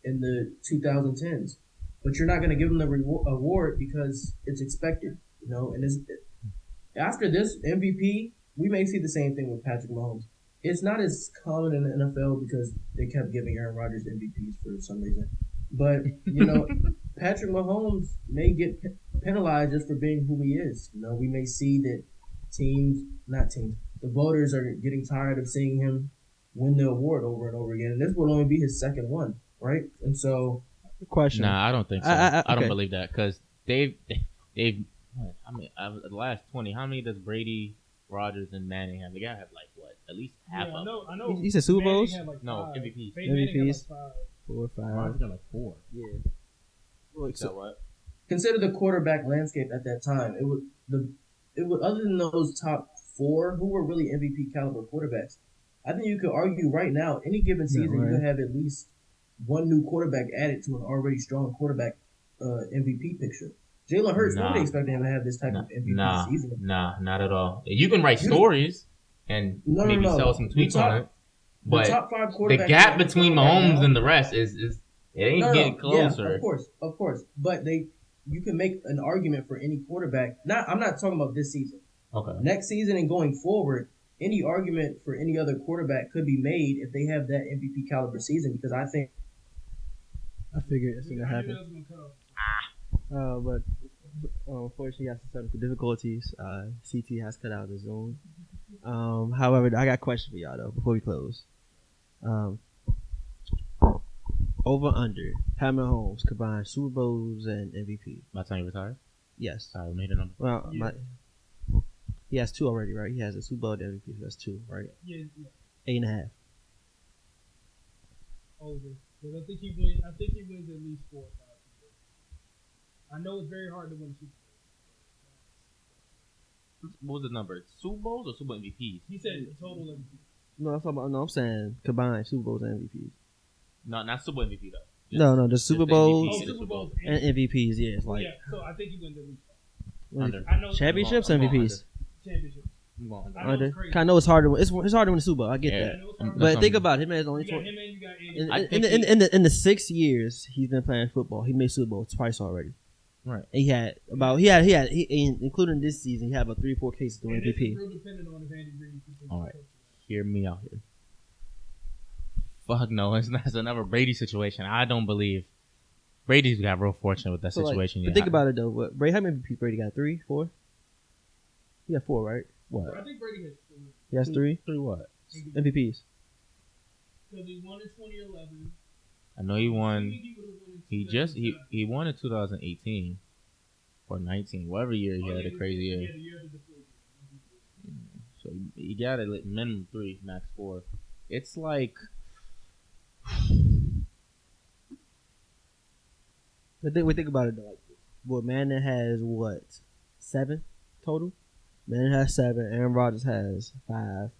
in the 2010s. But you're not going to give him the award because it's expected, And after this MVP, we may see the same thing with Patrick Mahomes. It's not as common in the NFL because they kept giving Aaron Rodgers MVPs for some reason. But, Patrick Mahomes may get penalized just for being who he is. We may see that the voters are getting tired of seeing him win the award over and over again. And this will only be his second one, right? And so... Question. Nah, I don't think so. I don't okay. believe that because they've the last 20, how many does Brady, Rodgers, and Manning have? They gotta have like what? At least half of them. I know. He said Super Bowls? No, MVPs. MVPs. 4 or 5. Rodgers got like 4. Yeah. So what? Consider the quarterback landscape at that time. It would other than those top 4 who were really MVP caliber quarterbacks. I think you could argue right now, any given season, you could have at least one new quarterback added to an already strong quarterback MVP picture. Jalen Hurts, nobody expected him to have this type of MVP season. Nah, not at all. You can write stories and maybe sell some tweets on it, but the top 5 quarterbacks, the gap between Mahomes and the rest is it ain't getting closer. Yeah, of course. But you can make an argument for any quarterback. I'm not talking about this season. Okay. Next season and going forward, any argument for any other quarterback could be made if they have that MVP caliber season. Because I figured it's gonna happen. But unfortunately, he has some technical difficulties. CT has cut out the Zoom. However, I got a question for y'all though before we close. Over under Pat Mahomes combined Super Bowls and MVP. By the time he retires? Yes. Sorry, we made a number. Well, he has 2 already, right? He has a Super Bowl and MVP. So that's 2, right? Yeah. 8.5. Over. Because I think he wins at least 4 or 5. I know it's very hard to win Super Bowl. What was the number? Super Bowls or Super Bowl MVPs? He said total MVP. No, I'm saying combined Super Bowls and MVPs. No, not Super Bowl MVP though. No, the Super Bowls Super Bowls and MVPs. Yeah, it's like so I think he wins at least 5. Under. I know championships, I'm going MVPs. Championships. I'm going I know Under. it's crazy. I know it's hard to win. It's hard to win the Super Bowl. I get Yeah. that. But think about it. Him as only You got 20. him and you got In the 6 years he's been playing football, he made Super Bowl twice already. Right. And he had including this season, he had about 3 or 4 cases to and this MVP. is real dependent on if Andy Reid can All right. Hear me out here. Fuck no, it's another Brady situation. I don't believe Brady's got real fortunate with that situation. But think about it though. How many MVPs Brady got? 3, 4? He got 4, right? What? I think Brady has 3. He has 3 3 what? MVPs. Because he won in 2011, I know he won. He won in 2018 or 19, whatever year he had a crazy year. So he got it like minimum 3, max 4. It's like But we think about it though. Like, what Manning has 7 total? Manning has 7. Aaron Rodgers has 5.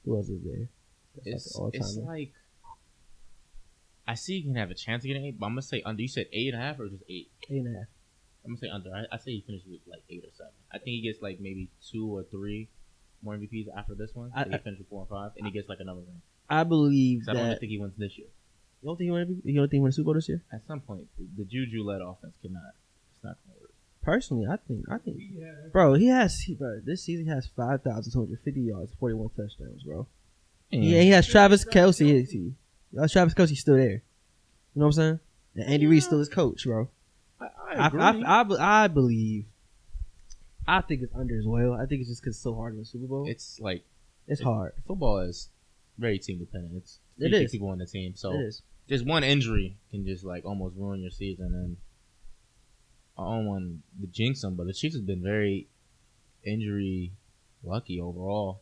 Who else is there? it's like I see he can have a chance to get an 8, but I'm gonna say under. You said 8.5 or just 8? 8.5. I'm gonna say under. I say he finishes with like 8 or 7. I think he gets like maybe 2 or 3 more MVPs after this one. He finishes with 4 and 5, and he gets like another ring. I believe I don't think he wins this year. You don't think he won a Super Bowl this year? At some point, the Juju-led offense cannot. It's not gonna work. Personally, I think, bro, this season he has 5,250 yards, 41 touchdowns, bro. Yeah, he has Travis Kelce. Travis Kelce's still there. You know what I'm saying? And Andy Reid's still his coach, bro. I agree. I believe. I think it's under as well. I think it's just because it's so hard in the Super Bowl. It's like it's hard. Football is very team dependent. It's 3 people on the team, so just one injury can just like almost ruin your season. And I don't want to jinx them, but the Chiefs have been very injury lucky overall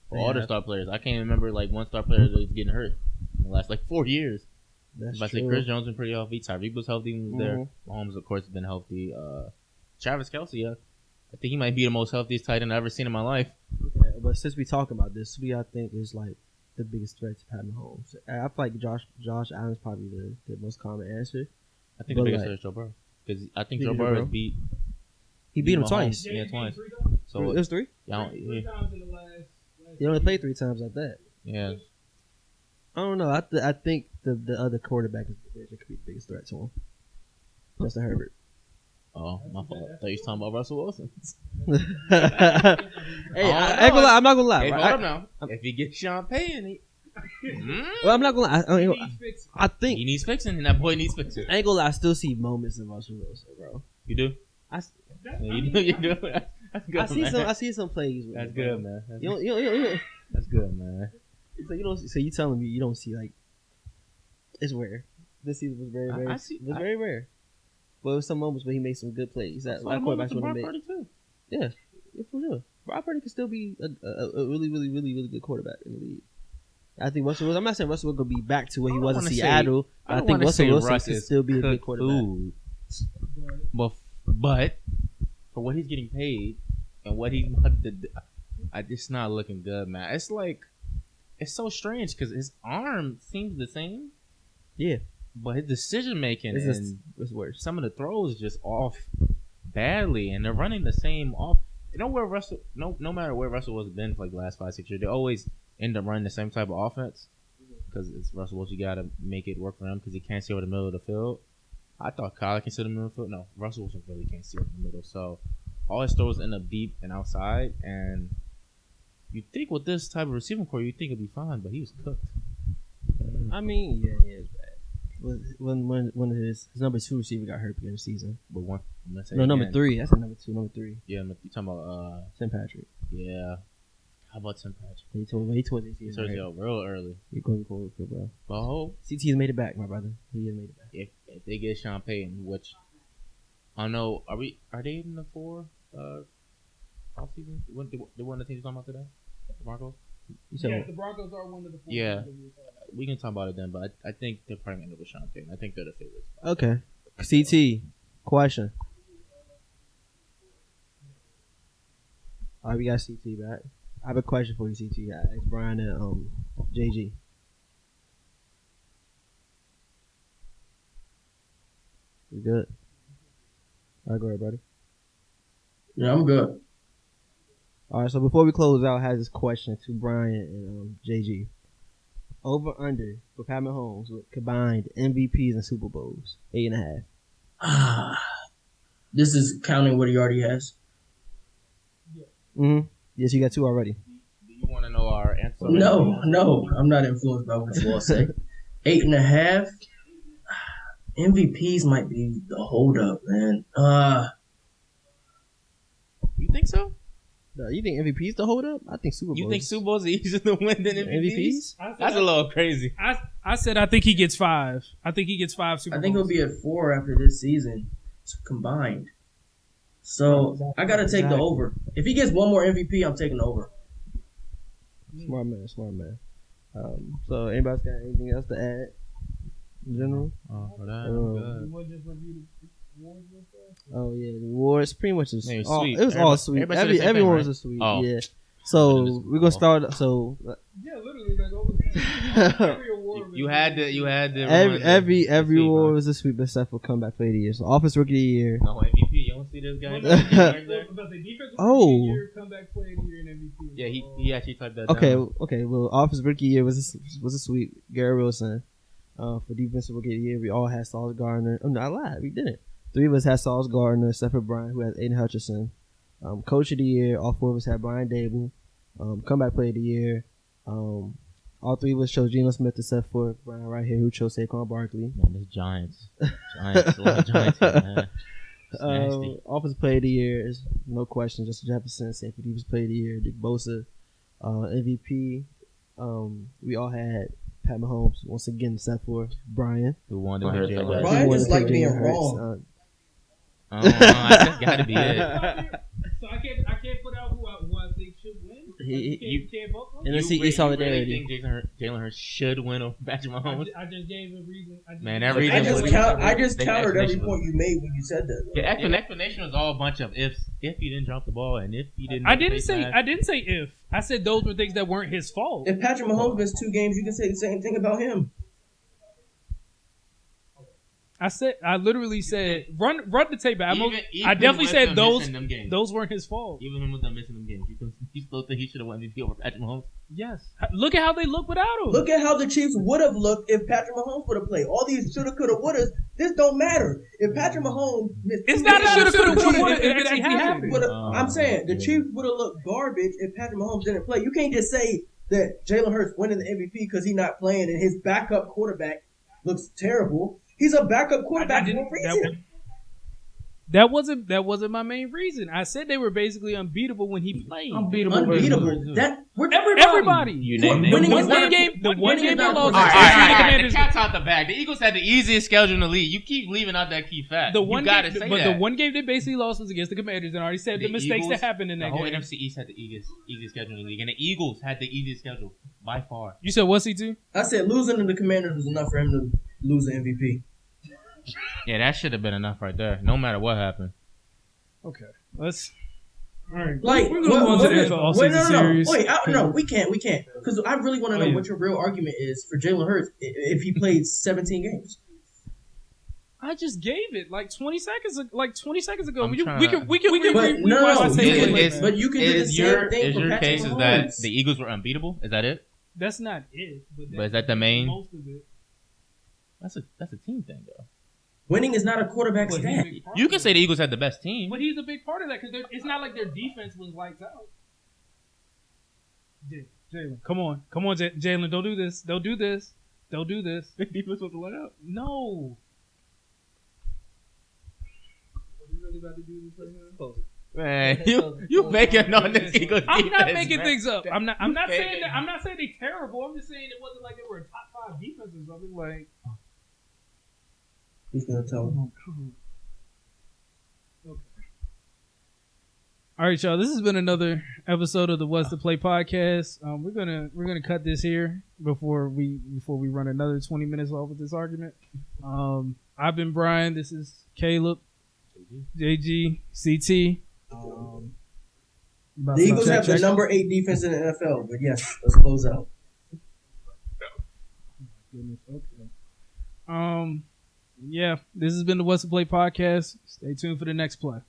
for all their star players. I can't remember like one star player that's getting hurt in the last like 4 years. That's I say Chris Jones been pretty healthy. Tyreek was healthy when he was there. Mahomes, of course, has been healthy. Travis Kelce, I think he might be the most healthiest tight end I've ever seen in my life. Okay, but since we talking about this, I think is like the biggest threat to Pat Mahomes. I feel like Josh Allen's probably the most common answer. I think the biggest threat is Joe Burrow because I think Joe Burrow beat. He beat him Mahomes. twice. Yeah, twice. So it was 3. Yeah. 3 times in the last. He only played 3 times like that. Yeah. I don't know. I think the other quarterback could be the biggest threat to him. Justin Herbert. Oh, my fault. I thought you was talking about Russell Wilson. Hey, I'm not gonna lie. Hey, right? hold up now. If he gets Sean Payton, well, I'm not gonna lie. I think he needs fixing, and that boy needs fixing. I ain't gonna lie. I still see moments in Russell Wilson, bro. You do? You do. That's good. I see some plays. That's good, man. That's good, man. So you telling me you don't see like it's rare. This season was very rare. Very rare. But there was some moments where he made some good plays. That quarterbacks would have made. Yeah, for sure. Brock Purdy could still be a really, really, really, really good quarterback in the league. I think Russell Wilson. I'm not saying Russell Wilson could be back to where he was in Seattle. I think Russell Wilson could still be a good quarterback. But for what he's getting paid and what he's about to do, it's not looking good, man. It's like it's so strange because his arm seems the same. Yeah. But his decision making is worse. Some of the throws just off badly, and they're running the same off. You know where Russell? No matter where Russell was been for like the last 5-6 years, they always end up running the same type of offense because it's Russell Wilson. You got to make it work for him because he can't see over the middle of the field. I thought Kyler can see the middle of the field. No, Russell Wilson really can't see over the middle. So all his throws end up deep and outside. And you think with this type of receiving core, you think it'd be fine, but he was cooked. I mean, yeah, it's bad. When his number 2 receiver got hurt beginning of the season. But one, number 3. That's a number 2. Number 3. Yeah, you talking about Tim Patrick. Yeah. How about Tim Patrick? He tore his He tore it real early. He's going to go, bro. Well, CT has made it back, my brother. He has made it back. If they get Sean Payton, which I don't know, are they in the 4 off season? They won the team you're talking about today? The Broncos? Yes, the Broncos are one of the 4. Yeah. We can talk about it then, but I think they're probably going to end up with Sean Payton. I think they're the favorites. Okay. CT, question. All right, we got CT back. I have a question for you, CT. I asked Brian and JG. You good? All right, go ahead, buddy. Yeah, I'm good. All right, so before we close out, I have this question to Brian and JG. Over under for Pat Mahomes with combined MVPs and Super Bowls, 8.5. This is counting what he already has. Mm-hmm. Yes, you got 2 already. Do you want to know our answer? No, I'm not influenced by what you all say. 8.5. MVPs might be the holdup, man. You think so? You think MVPs the hold up? I think Super Bowls. You think Super Bowls are easier to win than MVPs? That's a little crazy. I I said I think he gets 5. I think he gets 5 Super I think he'll Bowls. be at 4 after this season combined. So I gotta take the over. If he gets one more MVP, I'm taking the over. Smart man. So anybody got anything else to add in general? For that, You want to just review the awards real fast? Oh yeah, the awards pretty much was It was all, sweet. it was all sweet. Everybody said the same Everyone thing, was a sweet. right? Oh. Yeah. So we're gonna start. So Yeah, literally. Like, every award. You had to. every sweep, award huh? was a sweep except for comeback player of the year. So offense rookie of the year. No MVP. You don't see this guy. Oh. Comeback player of the year and MVP. Yeah, he actually typed that. Okay, down. okay. Well, offensive rookie of the year was a sweep. Garrett Wilson. For defensive rookie of the year, we all had Sauce Gardner. Oh no, I lied. We didn't. 3 of us had Sauce Gardner, except for Brian, who had Aiden Hutchinson. Coach of the year, all 4 of us had Brian Dable. Comeback player of the year. All 3 of us chose Geno Smith, except for Brian right here, who chose Saquon Barkley. Man, this Giants. A lot of Giants here, man. It's nasty. Offensive player of the year is no question. Justin Jefferson, safety defensive player of the year. Dick Bosa, MVP. We all had Pat Mahomes once again, except for Brian. Who won the Jalen? Brian just like being Hurts. wrong. That's got to be it. So I can't put out who I think should win. You can't vote for him? NFC solidarity. You really think Jalen Hurts should win over Patrick Mahomes? I just gave a reason. Man, that reason I just countered every point you made when you said that. The explanation was all a bunch of ifs. If he didn't drop the ball and if he didn't. I didn't say if. I said those were things that weren't his fault. If Patrick Mahomes missed 2 games, you can say the same thing about him. I literally said run the tape back. I Even definitely with said them those missing them games. those weren't his fault. Even him with them missing them games, you still think he should have won MVP over Patrick Mahomes? Yes. Look at how they look without him. Look at how the Chiefs would have looked if Patrick Mahomes would have played. All these shoulda, coulda, wouldas. This don't matter. If Patrick Mahomes missed It's 2 not a games, shoulda, coulda, the Chiefs woulda if it actually happened. I'm saying the Chiefs would have looked garbage if Patrick Mahomes didn't play. You can't just say that Jalen Hurts winning the MVP because he's not playing and his backup quarterback looks terrible. He's a backup quarterback for a reason. That wasn't my main reason. I said they were basically unbeatable when he played. Unbeatable. Everybody. You named The it. one game they lost. All right. The cat's out the bag. The Eagles had the easiest schedule in the league. You keep leaving out that key fact. The one game they basically lost was against the Commanders, and I already said the mistakes that happened in that game. The whole NFC East had the easiest schedule in the league, and the Eagles had the easiest schedule by far. You said what, C2? I said losing to the Commanders was enough for him to lose the MVP. Yeah, that should have been enough right there. No matter what happened. Okay, let's. All right, Like, we're gonna move on to the NFL offseason series. Wait, we can't, because I really want to know what your real argument is for Jalen Hurts if he played 17 games. I just gave it like 20 seconds ago. I'm We can But Is- but you can do the Is same thing your for Patrick case is Mahomes. that the Eagles were unbeatable? Is that it? That's not it. But is that the main? Most of it. That's a team thing though. Winning is not a quarterback But stat. he's a big part You of can it. say the Eagles had the best team. But he's a big part of that because it's not like their defense was lights out. Jalen, come on, Jalen, don't do this. Don't do this. The defense was light out. No. Are you really about to do this right now? Man, you making on this Eagles defense. I'm not making man. things up. I'm not saying faking. that. I'm not saying they're terrible. I'm just saying it wasn't like they were a top 5 defense or something. Like, Who's gonna tell him? okay. All right, y'all. This has been another episode of the What's the Play podcast. We're gonna cut this here before we run another 20 minutes off with this argument. I've been Brian. This is Caleb, JG, CT. The Eagles have the number 8 defense in the NFL, but yes, let's close out. Goodness, okay. Yeah, this has been the What's the Play podcast. Stay tuned for the next play.